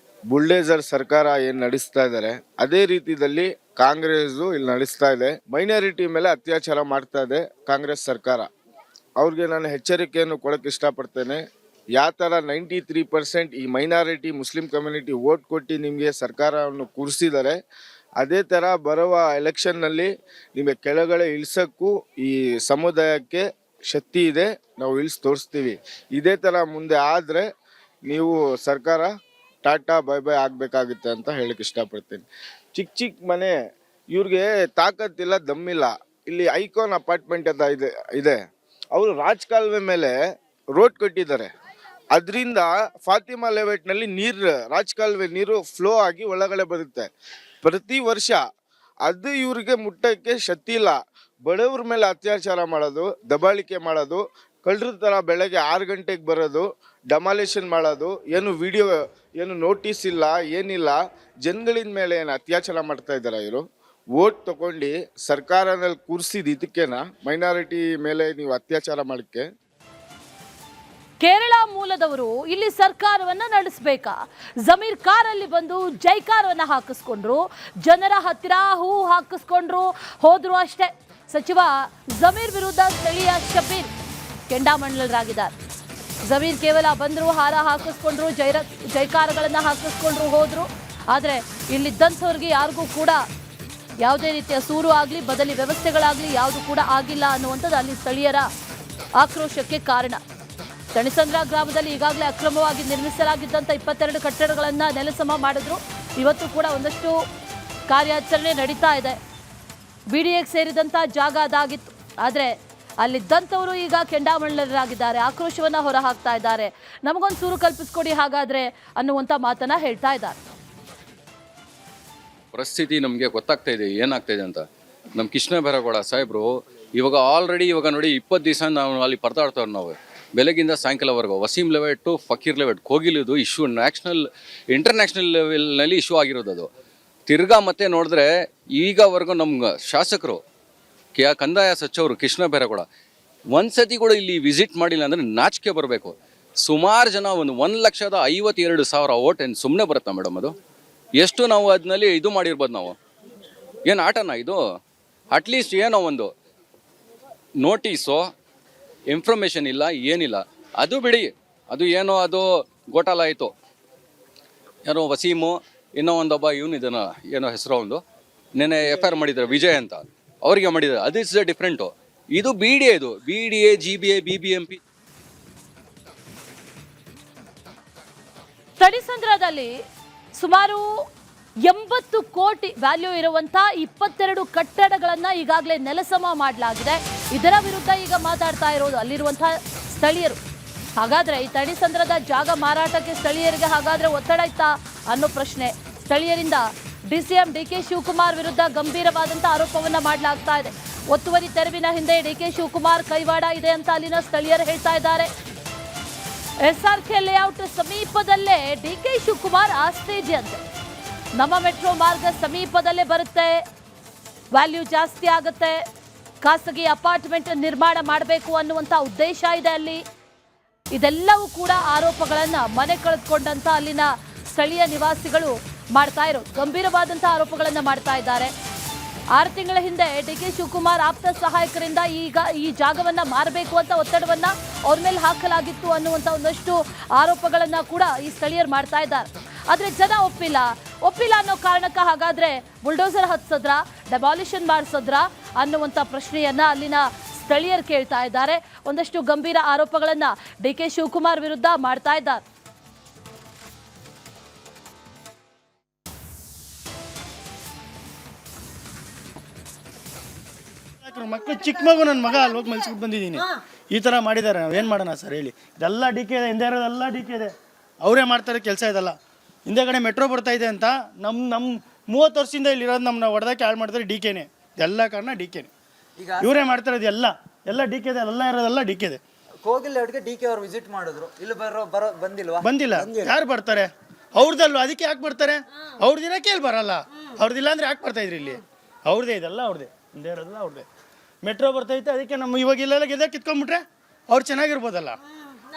ಬುಲ್ಡೇಜರ್ ಸರ್ಕಾರ ಏನ್ ನಡೆಸ್ತಾ ಇದ್ದಾರೆ, ಅದೇ ರೀತಿಯಲ್ಲಿ ಕಾಂಗ್ರೆಸ್ ಇಲ್ಲಿ ನಡೆಸ್ತಾ ಇದೆ. ಮೈನಾರಿಟಿ ಮೇಲೆ ಅತ್ಯಾಚಾರ ಮಾಡ್ತಾ ಇದೆ ಕಾಂಗ್ರೆಸ್ ಸರ್ಕಾರ. ಅವ್ರಿಗೆ ನಾನು ಎಚ್ಚರಿಕೆಯನ್ನು ಕೊಡಕ್ಕೆ ಇಷ್ಟಪಡ್ತೇನೆ. ಯಾವ ತರ 93% ಈ ಮೈನಾರಿಟಿ ಮುಸ್ಲಿಂ ಕಮ್ಯುನಿಟಿ ವೋಟ್ ಕೊಟ್ಟು ನಿಮಗೆ ಸರ್ಕಾರವನ್ನು ಕೂರಿಸಿದ್ದಾರೆ, ಅದೇ ತರ ಬರುವ ಎಲೆಕ್ಷನ್ನಲ್ಲಿ ನಿಮಗೆ ಕೆಳಗಡೆ ಇಳಿಸಕ್ಕೂ ಈ ಸಮುದಾಯಕ್ಕೆ ಶಕ್ತಿ ಇದೆ, ನಾವು ಇಳಿಸಿ ತೋರಿಸ್ತೀವಿ. ಇದೇ ತರ ಮುಂದೆ ಆದ್ರೆ ನೀವು ಸರ್ಕಾರ ಟಾಟಾ ಬೈ ಬೈ ಆಗ್ಬೇಕಾಗುತ್ತೆ ಅಂತ ಹೇಳಕ್ ಇಷ್ಟಪಡ್ತೀನಿ. ಚಿಕ್ಕ ಚಿಕ್ಕ ಮನೆ ಇವ್ರಿಗೆ ತಾಕತ್ತಿಲ್ಲ, ದಮ್ಮಿಲ್ಲ. ಇಲ್ಲಿ ಐಕಾನ್ ಅಪಾರ್ಟ್ಮೆಂಟ್ ಅಂತ ಇದೆ. ಅವರು ರಾಜಕಾಲುವೆ ಮೇಲೆ ರೋಡ್ ಕಟ್ಟಿದ್ದಾರೆ. ಅದರಿಂದ ಫಾತಿಮಾ ಲೇಔಟ್ನಲ್ಲಿ ರಾಜಕಾಲುವೆ ನೀರು ಫ್ಲೋ ಆಗಿ ಒಳಗಡೆ ಬರುತ್ತೆ ಪ್ರತಿ ವರ್ಷ. ಅದು ಇವ್ರಿಗೆ ಮುಟ್ಟಕ್ಕೆ ಶಕ್ತಿ ಇಲ್ಲ. ಬಡವ್ರ ಮೇಲೆ ಅತ್ಯಾಚಾರ ಮಾಡೋದು, ದಬ್ಬಾಳಿಕೆ ಮಾಡೋದು, ಕಳ್ಳರ ಥರ ಬೆಳಗ್ಗೆ 6 ಗಂಟೆಗೆ ಬರೋದು, ಡೆಮಾಲಿಷನ್ ಮಾಡೋದು, ಏನು ನೋಟಿಸ್ ಇಲ್ಲ, ಏನಿಲ್ಲ. ಜನಗಳಿನ ಮೇಲೆ ಏನು ಅತ್ಯಾಚಾರ ಮಾಡ್ತಾ ಇದ್ದಾರೆ ಇವರು. ವೋಟ್ ತಗೊಂಡು ಸರ್ಕಾರದಲ್ಲಿ ಕೂರಿಸಿದ ಇದಕ್ಕೇನ ಮೈನಾರಿಟಿ ಮೇಲೆ ನೀವು ಅತ್ಯಾಚಾರ ಮಾಡಕ್ಕೆ? ಕೇರಳ ಮೂಲದವರು ಇಲ್ಲಿ ಸರ್ಕಾರವನ್ನ ನಡೆಸಬೇಕಾ? ಜಮೀರ್ ಕಾರಲ್ಲಿ ಬಂದು ಜೈಕಾರವನ್ನ ಹಾಕಿಸ್ಕೊಂಡ್ರು, ಜನರ ಹತ್ತಿರ ಹೂ ಹಾಕಿಸ್ಕೊಂಡ್ರು, ಹೋದ್ರು ಅಷ್ಟೇ. ಸಚಿವ ಜಮೀರ್ ವಿರುದ್ಧ ಸ್ಥಳೀಯ ಶಬೀರ್ ಕೆಂಡಾಮಂಡಲರಾಗಿದ್ದಾರೆ. ಜಮೀರ್ ಕೇವಲ ಬಂದ್ರು, ಹಾರ ಹಾಕಿಸ್ಕೊಂಡ್ರು, ಜೈಕಾರಗಳನ್ನ ಹಾಕಿಸ್ಕೊಂಡ್ರು, ಹೋದ್ರು. ಆದರೆ ಇಲ್ಲಿದ್ದಂಥವ್ರಿಗೆ ಯಾರಿಗೂ ಕೂಡ ಯಾವುದೇ ರೀತಿಯ ಸೂರು ಆಗಲಿ, ಬದಲಿ ವ್ಯವಸ್ಥೆಗಳಾಗಲಿ ಯಾವುದು ಕೂಡ ಆಗಿಲ್ಲ ಅನ್ನುವಂಥದ್ದು ಅಲ್ಲಿ ಸ್ಥಳೀಯರ ಆಕ್ರೋಶಕ್ಕೆ ಕಾರಣ. ತಣಿಸಂದ್ರ ಗ್ರಾಮದಲ್ಲಿ ಈಗಾಗಲೇ ಅಕ್ರಮವಾಗಿ ನಿರ್ಮಿಸಲಾಗಿದ್ದಂಥ 22 ಕಟ್ಟಡಗಳನ್ನು ನೆಲಸಮ ಮಾಡಿದ್ರು. ಇವತ್ತು ಕೂಡ ಒಂದಷ್ಟು ಕಾರ್ಯಾಚರಣೆ ನಡೀತಾ ಇದೆ. BDAಗೆ ಸೇರಿದಂಥ ಜಾಗ ಅದಾಗಿತ್ತು. ಆದರೆ ಅಲ್ಲಿದ್ದಂಥವರು ಈಗ ಕೆಂಡಾಮಂಡಲರಾಗಿದ್ದಾರೆ, ಆಕ್ರೋಶವನ್ನು ಹೊರಹಾಕ್ತಾ ಇದ್ದಾರೆ. ನಮಗೊಂದು ಸೂರು ಕಲ್ಪಿಸ್ಕೊಡಿ ಹಾಗಾದರೆ ಅನ್ನುವಂಥ ಮಾತನ್ನ ಹೇಳ್ತಾ ಇದ್ದಾರೆ. ಪರಿಸ್ಥಿತಿ ನಮಗೆ ಗೊತ್ತಾಗ್ತಾ ಇದೆ ಏನಾಗ್ತಾ ಇದೆ ಅಂತ. ನಮ್ಮ ಕೃಷ್ಣ ಬೈರೇಗೌಡ ಸಾಹೇಬರು ಇವಾಗ ನೋಡಿ 20 ದಿವಸ ನಾವು ಅಲ್ಲಿ ಪರದಾಡ್ತವ್ರು. ನಾವು ಬೆಳಗಿಂದ ಸಾಯಂಕಾಲವರೆಗೂ Waseem level to Fakir level ಕೋಗಿಲಿದು ಇಶ್ಯೂ ಇಂಟರ್ನ್ಯಾಷನಲ್ ಲೆವೆಲ್ನಲ್ಲಿ ಇಶ್ಯೂ ಆಗಿರೋದು. ಅದು ತಿರ್ಗಾ ಮತ್ತೆ ನೋಡಿದ್ರೆ ಈಗವರೆಗೂ ನಮ್ಮ ಶಾಸಕರು ಕಂದಾಯ ಸಚಿವರು ಕೃಷ್ಣ ಬೈರೇಗೌಡ ಒಂದ್ಸತಿ ಕೂಡ ಇಲ್ಲಿ ವಿಸಿಟ್ ಮಾಡಿಲ್ಲ ಅಂದರೆ ನಾಚಿಕೆ ಬರಬೇಕು. ಸುಮಾರು ಜನ 1,52,000 ಓಟ್ ಏನು ಸುಮ್ಮನೆ ಬರುತ್ತಾ ಮೇಡಮ್? ಅದು ಎಷ್ಟು ನಾವು ಅದನ್ನಲ್ಲಿ ಇದು ಮಾಡಿರ್ಬೋದು. ನಾವು ಏನು ಆಟನ ಇದು? ಅಟ್ಲೀಸ್ಟ್ ಏನೋ ಒಂದು ನೋಟಿಸು, ಇನ್ಫಾರ್ಮೇಷನ್ ಇಲ್ಲ, ಏನಿಲ್ಲ. ಅದು ಬಿಡಿ, ಅದು ಏನೋ ಅದು ಗೋಟಾಲ ಆಯಿತು. ಏನೋ ವಸೀಮು, ಇನ್ನೂ ಒಂದೊಬ್ಬ ಇವನಿದನ ಏನೋ ಹೆಸರು ಒಂದು ನೆನೆ FIR ಮಾಡಿದ್ದಾರೆ, ವಿಜಯ್ ಅಂತ, ಅವರಿಗೆ ಮಾಡಿದ್ದಾರೆ. ಅದು ಇಸ್ ಡಿಫ್ರೆಂಟು. ಇದು BDA, ಇದು BDA, GBA, BBMP. ತಣಿಸಂದ್ರದಲ್ಲಿ ಸುಮಾರು 80 ಕೋಟಿ ವ್ಯಾಲ್ಯೂ ಇರುವಂಥ 22 ಕಟ್ಟಡಗಳನ್ನು ಈಗಾಗಲೇ ನೆಲಸಮ ಮಾಡಲಾಗಿದೆ. ಇದರ ವಿರುದ್ಧ ಈಗ ಮಾತಾಡ್ತಾ ಇರೋದು ಅಲ್ಲಿರುವಂಥ ಸ್ಥಳೀಯರು. ಹಾಗಾದರೆ ಈ ತಣಿಸಂದ್ರದ ಜಾಗ ಮಾರಾಟಕ್ಕೆ ಸ್ಥಳೀಯರಿಗೆ ಹಾಗಾದರೆ ಒತ್ತಡ ಇತ್ತಾ ಅನ್ನೋ ಪ್ರಶ್ನೆ. ಸ್ಥಳೀಯರಿಂದ DCM DK ಶಿವಕುಮಾರ್ ವಿರುದ್ಧ ಗಂಭೀರವಾದಂಥ ಆರೋಪವನ್ನು ಮಾಡಲಾಗ್ತಾ ಇದೆ. ಒತ್ತುವರಿ ತೆರವಿನ ಹಿಂದೆ DK ಶಿವಕುಮಾರ್ ಕೈವಾಡ ಇದೆ ಅಂತ ಅಲ್ಲಿನ ಸ್ಥಳೀಯರು ಹೇಳ್ತಾ ಇದ್ದಾರೆ. SRK ಲೇಔಟ್ ಸಮೀಪದಲ್ಲೇ DK ಶಿವಕುಮಾರ್ ಆಸ್ತಿ ಇದೆಯಂತೆ. ನಮ್ಮ ಮೆಟ್ರೋ ಮಾರ್ಗ ಸಮೀಪದಲ್ಲೇ ಬರುತ್ತೆ, ವ್ಯಾಲ್ಯೂ ಜಾಸ್ತಿ ಆಗುತ್ತೆ, ಖಾಸಗಿ ಅಪಾರ್ಟ್ಮೆಂಟ್ ನಿರ್ಮಾಣ ಮಾಡಬೇಕು ಅನ್ನುವಂಥ ಉದ್ದೇಶ ಇದೆ ಅಲ್ಲಿ. ಇದೆಲ್ಲವೂ ಕೂಡ ಆರೋಪಗಳನ್ನು ಮನೆ ಕಳೆದುಕೊಂಡಂಥ ಅಲ್ಲಿನ ಸ್ಥಳೀಯ ನಿವಾಸಿಗಳು ಮಾಡ್ತಾ ಇರೋದು. ಗಂಭೀರವಾದಂಥ ಆರೋಪಗಳನ್ನು ಮಾಡ್ತಾ ಇದ್ದಾರೆ. 6 ತಿಂಗಳ ಹಿಂದೆ DK ಶಿವಕುಮಾರ್ ಆಪ್ತ ಸಹಾಯಕರಿಂದ ಈಗ ಈ ಜಾಗವನ್ನು ಮಾರಬೇಕು ಅಂತ ಒತ್ತಡವನ್ನು ಅವ್ರ ಮೇಲೆ ಹಾಕಲಾಗಿತ್ತು ಅನ್ನುವಂಥ ಒಂದಷ್ಟು ಆರೋಪಗಳನ್ನು ಕೂಡ ಈ ಸ್ಥಳೀಯರು ಮಾಡ್ತಾ ಇದ್ದಾರೆ. ಆದರೆ ಜನ ಒಪ್ಪಿಲ್ಲ ಅನ್ನೋ ಕಾರಣಕ್ಕೆ ಹಾಗಾದರೆ ಬುಲ್ಡೋಸರ್ ಹತ್ಸದ್ರಾ, ಡೆಮಾಲಿಷನ್ ಮಾಡಿಸದ್ರಾ ಅನ್ನುವಂಥ ಪ್ರಶ್ನೆಯನ್ನು ಅಲ್ಲಿನ ಸ್ಥಳೀಯರು ಕೇಳ್ತಾ ಇದ್ದಾರೆ. ಒಂದಷ್ಟು ಗಂಭೀರ ಆರೋಪಗಳನ್ನು DK ಶಿವಕುಮಾರ್ ವಿರುದ್ಧ ಮಾಡ್ತಾ ಇದ್ದಾರೆ. ಮಕ್ಕಳು ಚಿಕ್ಕ ಮಗು, ನನ್ನ ಮಗ ಅಲ್ಲಿ ಹೋಗಿ ಮಲ್ಸ್ಬಿಟ್ಟು ಬಂದಿದ್ದೀನಿ. ಈ ಥರ ಮಾಡಿದ್ದಾರೆ, ನಾವೇನು ಮಾಡೋಣ ಸರ್ ಹೇಳಿ? ಇದೆಲ್ಲ DK ಇದೆ, ಹಿಂದೆ ಇರೋದೆಲ್ಲ DK ಇದೆ. ಅವರೇ ಮಾಡ್ತಾರೆ ಕೆಲಸ. ಇದೆಲ್ಲ ಹಿಂದೆ ಕಡೆ ಮೆಟ್ರೋ ಬರ್ತಾ ಇದೆ ಅಂತ ನಮ್ಮ 30 ವರ್ಷದಿಂದ ಇಲ್ಲಿ ಇರೋದು ನಮ್ಮನ್ನ ಹೊಡೆದಕ್ಕೆ ಹಾಳು ಮಾಡ್ತಾರೆ DKನೇ. ಇದೆಲ್ಲ ಕಾರಣ DKನೇ. ಇವರೇ ಮಾಡ್ತಾರೆ ಎಲ್ಲ DK ಇದೆ, ಎಲ್ಲ ಇರೋದೆಲ್ಲ DK ಇದೆ. ಕೋಗಿಲ್ ಲೇಔಟ್ಗೆ DK ಅವರು ವಿಸಿಟ್ ಮಾಡಿದ್ರು, ಇಲ್ಲಿ ಬಂದಿಲ್ಲ. ಯಾರು ಬರ್ತಾರೆ? ಅವ್ರದ್ದಲ್ವ, ಅದಕ್ಕೆ ಯಾಕೆ ಬರ್ತಾರೆ? ಅವ್ರದ್ದಿರಕ್ಕೆ ಇಲ್ಲಿ ಬರಲ್ಲ. ಅವ್ರದ್ದಿಲ್ಲ ಅಂದ್ರೆ ಯಾಕೆ ಬರ್ತಾ ಇದ್ರಿ ಇಲ್ಲಿ? ಅವ್ರದ್ದೇ ಇದೆಲ್ಲ, ಅವ್ರದ್ದೇ, ಹಿಂದೆ ಇರೋದಲ್ಲ ಅವ್ರದ್ದೇ. ಮೆಟ್ರೋ ಬರ್ತೈತೆ, ಅದಕ್ಕೆ ನಮ್ಮ ಇವಾಗ ಇಲ್ಲೆಲ್ಲ ಗೆದ್ದ ಕಿತ್ಕೊಂಡ್ಬಿಟ್ರೆ ಅವ್ರು ಚೆನ್ನಾಗಿರ್ಬೋದಲ್ಲ.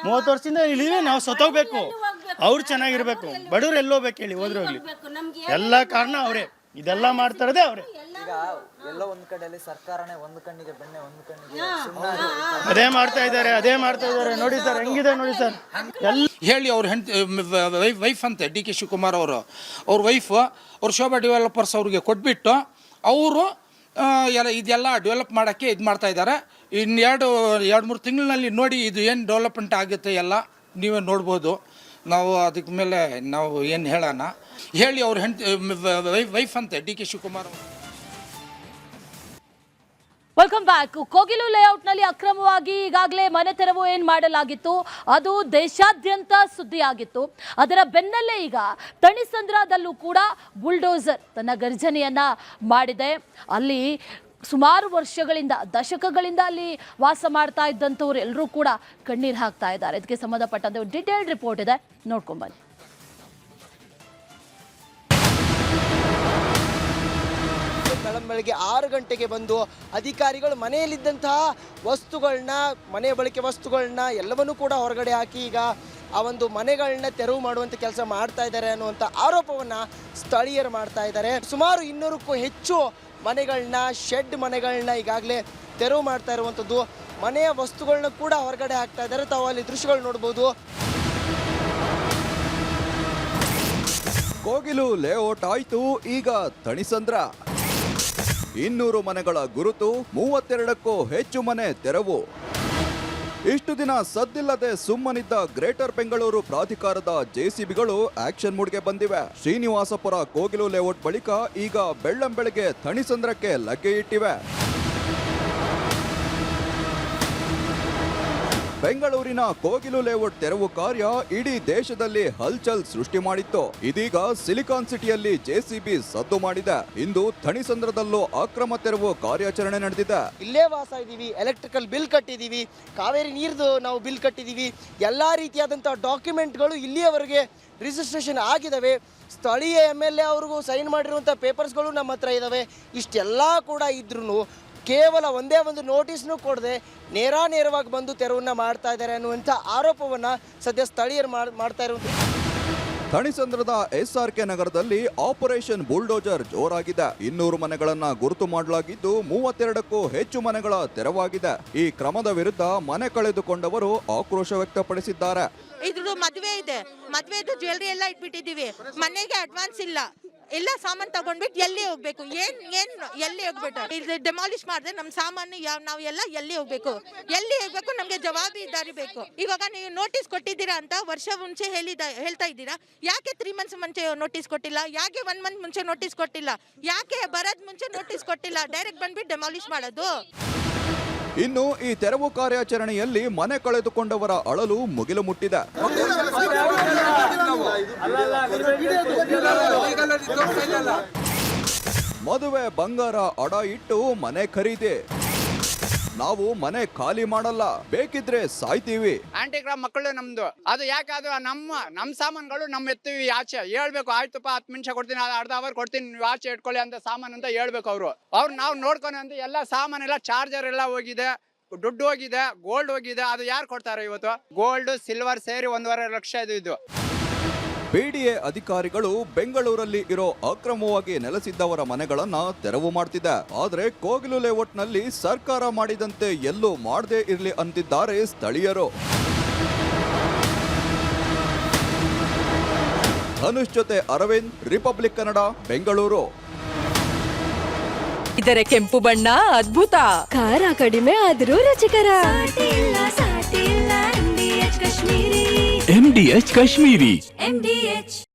30 ವರ್ಷದಿಂದ ಇಲ್ಲಿ ನಾವು ಸತ್ತೋಗ್ಬೇಕು, ಅವ್ರು ಚೆನ್ನಾಗಿರ್ಬೇಕು. ಬಡವ್ರು ಎಲ್ಲೋಗ್ಬೇಕು ಹೇಳಿ, ಹೋದ್ರೆ ಹೋಗ್ಲಿ. ಎಲ್ಲ ಕಾರಣ ಅವರೇ, ಇದೆಲ್ಲ ಮಾಡ್ತಾರದೇ ಅವರೇ. ಈಗ ಎಲ್ಲೋ ಒಂದ್ ಕಡೆಯಲ್ಲಿ ಸರ್ಕಾರನೇ ಒಂದು ಕಣ್ಣಿಗೆ ಬೆಣ್ಣೆ, ಒಂದು ಕಣ್ಣಿಗೆ ಅದೇ ಮಾಡ್ತಾ ಇದ್ದಾರೆ. ನೋಡಿ ಸರ್ ಹೆಂಗಿದೆ ನೋಡಿ ಸರ್. ಹೇಳಿ ಅವ್ರ ವೈಫ್ ಅಂತೆ DK ಶಿವಕುಮಾರ್ ಅವ್ರ ವೈಫ್ ಅವ್ರ ಶೋಭಾ ಡೆವಲಪರ್ಸ್ ಅವ್ರಿಗೆ ಕೊಟ್ಬಿಟ್ಟು ಅವರು ಇದೆಲ್ಲ ಡೆವಲಪ್ ಮಾಡೋಕ್ಕೆ ಇದು ಮಾಡ್ತಾ ಇದ್ದಾರೆ. ಇನ್ನು 2-3 ತಿಂಗಳಿನಲ್ಲಿ ನೋಡಿ ಇದು ಏನು ಡೆವಲಪ್ಮೆಂಟ್ ಆಗುತ್ತೆ ಎಲ್ಲ ನೀವೇ ನೋಡ್ಬೋದು. ನಾವು ಅದಕ್ಕೆ ಮೇಲೆ ನಾವು ಏನು ಹೇಳೋಣ ಹೇಳಿ. ಅವ್ರ ವೈಫ್ ಅಂತೆ DK ಶಿವಕುಮಾರ್ ಅವರು. Welcome back. ಕೋಗಿಲು ಲೇಔಟ್ನಲ್ಲಿ ಅಕ್ರಮವಾಗಿ ಈಗಾಗಲೇ ಮನೆ ತೆರವು ಏನು ಮಾಡಲಾಗಿತ್ತು ಅದು ದೇಶಾದ್ಯಂತ ಸುದ್ದಿಯಾಗಿತ್ತು. ಅದರ ಬೆನ್ನಲ್ಲೇ ಈಗ ತಣಿಸಂದ್ರದಲ್ಲೂ ಕೂಡ ಬುಲ್ಡೋಸರ್ ತನ್ನ ಗರ್ಜನೆಯನ್ನ ಮಾಡಿದೆ. ಅಲ್ಲಿ ಸುಮಾರು ವರ್ಷಗಳಿಂದ ದಶಕಗಳಿಂದ ಅಲ್ಲಿ ವಾಸ ಮಾಡ್ತಾ ಇದ್ದಂಥವ್ರು ಎಲ್ಲರೂ ಕೂಡ ಕಣ್ಣೀರು ಹಾಕ್ತಾ ಇದ್ದಾರೆ. ಇದಕ್ಕೆ ಸಂಬಂಧಪಟ್ಟಂತೆ ಡೀಟೇಲ್ಡ್ ರಿಪೋರ್ಟ್ ಇದೆ, ನೋಡ್ಕೊಂಬನ್ನಿ. ಬೆಳಗ್ಗೆ 6 ಗಂಟೆಗೆ ಬಂದು ಅಧಿಕಾರಿಗಳು ಮನೆಯಲ್ಲಿದ್ದಂತಹ ವಸ್ತುಗಳನ್ನ, ಮನೆ ಬಳಕೆ ವಸ್ತುಗಳನ್ನ ಎಲ್ಲವನ್ನೂ ಕೂಡ ಹೊರಗಡೆ ಹಾಕಿ ಈಗ ಆ ಒಂದು ಮನೆಗಳನ್ನ ತೆರವು ಮಾಡುವಂಥ ಕೆಲಸ ಮಾಡ್ತಾ ಇದ್ದಾರೆ ಅನ್ನುವಂಥ ಆರೋಪವನ್ನು ಸ್ಥಳೀಯರು ಮಾಡ್ತಾ ಇದ್ದಾರೆ. ಸುಮಾರು 200ಕ್ಕೂ ಹೆಚ್ಚು ಮನೆಗಳನ್ನ, ಶೆಡ್ ಮನೆಗಳನ್ನ ಈಗಾಗಲೇ ತೆರವು ಮಾಡ್ತಾ ಇರುವಂಥದ್ದು. ಮನೆಯ ವಸ್ತುಗಳನ್ನ ಕೂಡ ಹೊರಗಡೆ ಹಾಕ್ತಾ ಇದ್ದಾರೆ. ತಾವು ಅಲ್ಲಿ ದೃಶ್ಯಗಳು ನೋಡ್ಬೋದು. ಕೋಗಿಲು ಲೇಔಟ್ ಆಯ್ತು, ಈಗ ತಣಿಸಂದ್ರ. 200 ಮನೆಗಳ ಗುರುತು, 32ಕ್ಕೂ ಹೆಚ್ಚು ಮನೆ ತೆರವು. ಇಷ್ಟು ದಿನ ಸದ್ದಿಲ್ಲದೆ ಸುಮ್ಮನಿದ್ದ ಗ್ರೇಟರ್ ಬೆಂಗಳೂರು ಪ್ರಾಧಿಕಾರದ ಜೆಸಿಬಿಗಳು ಆಕ್ಷನ್ ಮೂಡ್ಗೆ ಬಂದಿವೆ. ಶ್ರೀನಿವಾಸಪುರ ಕೋಗಿಲು ಲೇಔಟ್ ಬಳಿಕ ಈಗ ಬೆಳ್ಳಂಬೆಳಗ್ಗೆ ತಣಿಸಂದ್ರಕ್ಕೆ ಲಗ್ಗೆ ಇಟ್ಟಿವೆ. ಬೆಂಗಳೂರಿನ ಕೋಗಿಲು ಲೇಔಟ್ ತೆರವು ಕಾರ್ಯ ಇಡೀ ದೇಶದಲ್ಲಿ ಹಲ್ಚಲ್ ಸೃಷ್ಟಿ ಮಾಡಿತ್ತು. ಇದೀಗ ಸಿಲಿಕಾನ್ ಸಿಟಿಯಲ್ಲಿ ಜೆಸಿಬಿ ಸದ್ದು ಮಾಡಿದೆ. ಇಂದು ಥಣಿಸಂದ್ರದಲ್ಲೂ ಅಕ್ರಮ ತೆರವು ಕಾರ್ಯಾಚರಣೆ ನಡೆದಿದೆ. ಇಲ್ಲೇ ವಾಸ ಇದ್ದೀವಿ, ಎಲೆಕ್ಟ್ರಿಕಲ್ ಬಿಲ್ ಕಟ್ಟಿದ್ದೀವಿ, ಕಾವೇರಿ ನೀರ್ದು ನಾವು ಬಿಲ್ ಕಟ್ಟಿದ್ದೀವಿ, ಎಲ್ಲ ರೀತಿಯಾದಂಥ ಡಾಕ್ಯುಮೆಂಟ್ಗಳು ಇಲ್ಲಿಯವರೆಗೆ ರಿಜಿಸ್ಟ್ರೇಷನ್ ಆಗಿದ್ದಾವೆ. ಸ್ಥಳೀಯ MLA ಅವ್ರಿಗೂ ಸೈನ್ ಮಾಡಿರುವಂಥ ಪೇಪರ್ಸ್ಗಳು ನಮ್ಮ ಹತ್ರ ಇದ್ದಾವೆ. ಇಷ್ಟೆಲ್ಲ ಕೂಡ ಇದ್ರೂ ಕೇವಲ ಒಂದೇ ಒಂದು ನೋಟಿಸ್ನು ಕೊಡದೆ ನೇರವಾಗಿ ಬಂದು ತೆರವನ್ನ ಮಾಡ್ತಾ ಇದ್ದಾರೆ ಅನ್ನುವಂಥ ಆರೋಪವನ್ನು ಸದ್ಯ ಸ್ಥಳೀಯರು ಮಾಡ್ತಾ ಇರುವಂಥ. ಥಣಿಸಂದ್ರದ SRK ನಗರದಲ್ಲಿ ಆಪರೇಷನ್ ಬುಲ್ಡೋಜರ್ ಜೋರಾಗಿದೆ. 200 ಮನೆಗಳನ್ನ ಗುರುತು ಮಾಡಲಾಗಿದ್ದು 32ಕ್ಕೂ ಹೆಚ್ಚು ಮನೆಗಳ ತೆರವಾಗಿದೆ. ಈ ಕ್ರಮದ ವಿರುದ್ಧ ಮನೆ ಕಳೆದುಕೊಂಡವರು ಆಕ್ರೋಶ ವ್ಯಕ್ತಪಡಿಸಿದ್ದಾರೆ. ಇದ್ರ ಮದುವೆ ಇದೆ, ಮದುವೆದು ಜ್ಯುವೆಲ್ರಿ ಎಲ್ಲ ಇಟ್ಬಿಟ್ಟಿದೀವಿ, ಮನೆಗೆ ಅಡ್ವಾನ್ಸ್ ಇಲ್ಲ, ಎಲ್ಲ ಸಾಮಾನು ತಗೊಂಡ್ಬಿಟ್ಟು ಎಲ್ಲಿ ಹೋಗ್ಬೇಕು, ಎಲ್ಲಿ ಹೋಗ್ಬಿಟ್ಟು ಇಲ್ಲಿ ಡೆಮಾಲಿಷ್ ಮಾಡಿದ್ರೆ ನಮ್ಮ ಸಾಮಾನು ನಾವು ಎಲ್ಲ ಎಲ್ಲಿ ಹೋಗ್ಬೇಕು ನಮಗೆ ಜವಾಬ್ದಾರಿ ಬೇಕು. ಇವಾಗ ನೀವು ನೋಟಿಸ್ ಕೊಟ್ಟಿದ್ದೀರಾ ಅಂತ ವರ್ಷ ಮುಂಚೆ ಹೇಳ್ತಾ ಇದ್ದೀರಾ, ಯಾಕೆ 3 ಮಂತ್ಸ್ ಮುಂಚೆ ನೋಟಿಸ್ ಕೊಟ್ಟಿಲ್ಲ, ಯಾಕೆ 1 ಮಂತ್ ಮುಂಚೆ ನೋಟಿಸ್ ಕೊಟ್ಟಿಲ್ಲ, ಯಾಕೆ ಬರೋದ್ ಮುಂಚೆ ನೋಟಿಸ್ ಕೊಟ್ಟಿಲ್ಲ, ಡೈರೆಕ್ಟ್ ಬಂದ್ಬಿಟ್ಟು ಡೆಮಾಲಿಷ್ ಮಾಡೋದು. ಇನ್ನು ಈ ತೆರವು ಕಾರ್ಯಾಚರಣೆಯಲ್ಲಿ ಮನೆ ಕಳೆದುಕೊಂಡವರ ಅಳಲು ಮುಗಿಲು ಮುಟ್ಟಿದೆ. ಮದುವೆ ಬಂಗಾರ ಅಡ ಇಟ್ಟು ಮನೆ ಖರೀದಿ. ನಾವು ಮನೆ ಖಾಲಿ ಮಾಡಲ್ಲ, ಬೇಕಿದ್ರೆ ಸಾಯ್ತೀವಿ. ಆಂಟಿಗ್ರಾಮ್ ಮಕ್ಕಳು ನಮ್ದು, ಅದು ಯಾಕೆ ಅದು ನಮ್ಮ ಸಾಮಾನುಗಳು ನಮ್ಮ ಎತ್ತೀವಿ ಆಚೆ ಹೇಳ್ಬೇಕು. ಆಯ್ತಪ್ಪ 10 ನಿಮಿಷ ಕೊಡ್ತೀನಿ, ಅರ್ಧ ಅವರ್ ಕೊಡ್ತೀನಿ, ನೀವು ಆಚೆ ಇಟ್ಕೊಳ್ಳಿ ಅಂತ ಸಾಮಾನು ಅಂತ ಹೇಳ್ಬೇಕು. ಅವ್ರು ನಾವು ನೋಡ್ಕೊಂಡು ಅಂತ ಎಲ್ಲ ಸಾಮಾನೆಲ್ಲ ಚಾರ್ಜರ್ ಎಲ್ಲ ಹೋಗಿದೆ, ದುಡ್ಡು ಹೋಗಿದೆ, ಗೋಲ್ಡ್ ಹೋಗಿದೆ. ಅದು ಯಾರು ಕೊಡ್ತಾರೆ ಇವತ್ತು? ಗೋಲ್ಡ್ ಸಿಲ್ವರ್ ಸೇರಿ 1.5 ಲಕ್ಷ ಇದು. BDA ಅಧಿಕಾರಿಗಳು ಬೆಂಗಳೂರಲ್ಲಿ ಇರೋ ಅಕ್ರಮವಾಗಿ ನೆಲೆಸಿದ್ದವರ ಮನೆಗಳನ್ನ ತೆರವು ಮಾಡ್ತಿದೆ. ಆದ್ರೆ ಕೋಗಿಲು ಲೇಔಟ್ನಲ್ಲಿ ಸರ್ಕಾರ ಮಾಡಿದಂತೆ ಎಲ್ಲೂ ಮಾಡದೇ ಇರ್ಲಿ ಅಂತಿದ್ದಾರೆ ಸ್ಥಳೀಯರು. ಧನುಷ್ ಜೊತೆ ಅರವಿಂದ್, ರಿಪಬ್ಲಿಕ್ ಕನ್ನಡ, ಬೆಂಗಳೂರು. ಇದರ ಕೆಂಪು ಬಣ್ಣ ಅದ್ಭುತ, ಖಾರ ಕಡಿಮೆ ಆದ್ರೂ ರುಚಿಕರ. MDH ಕಾಶ್ಮೀರಿ.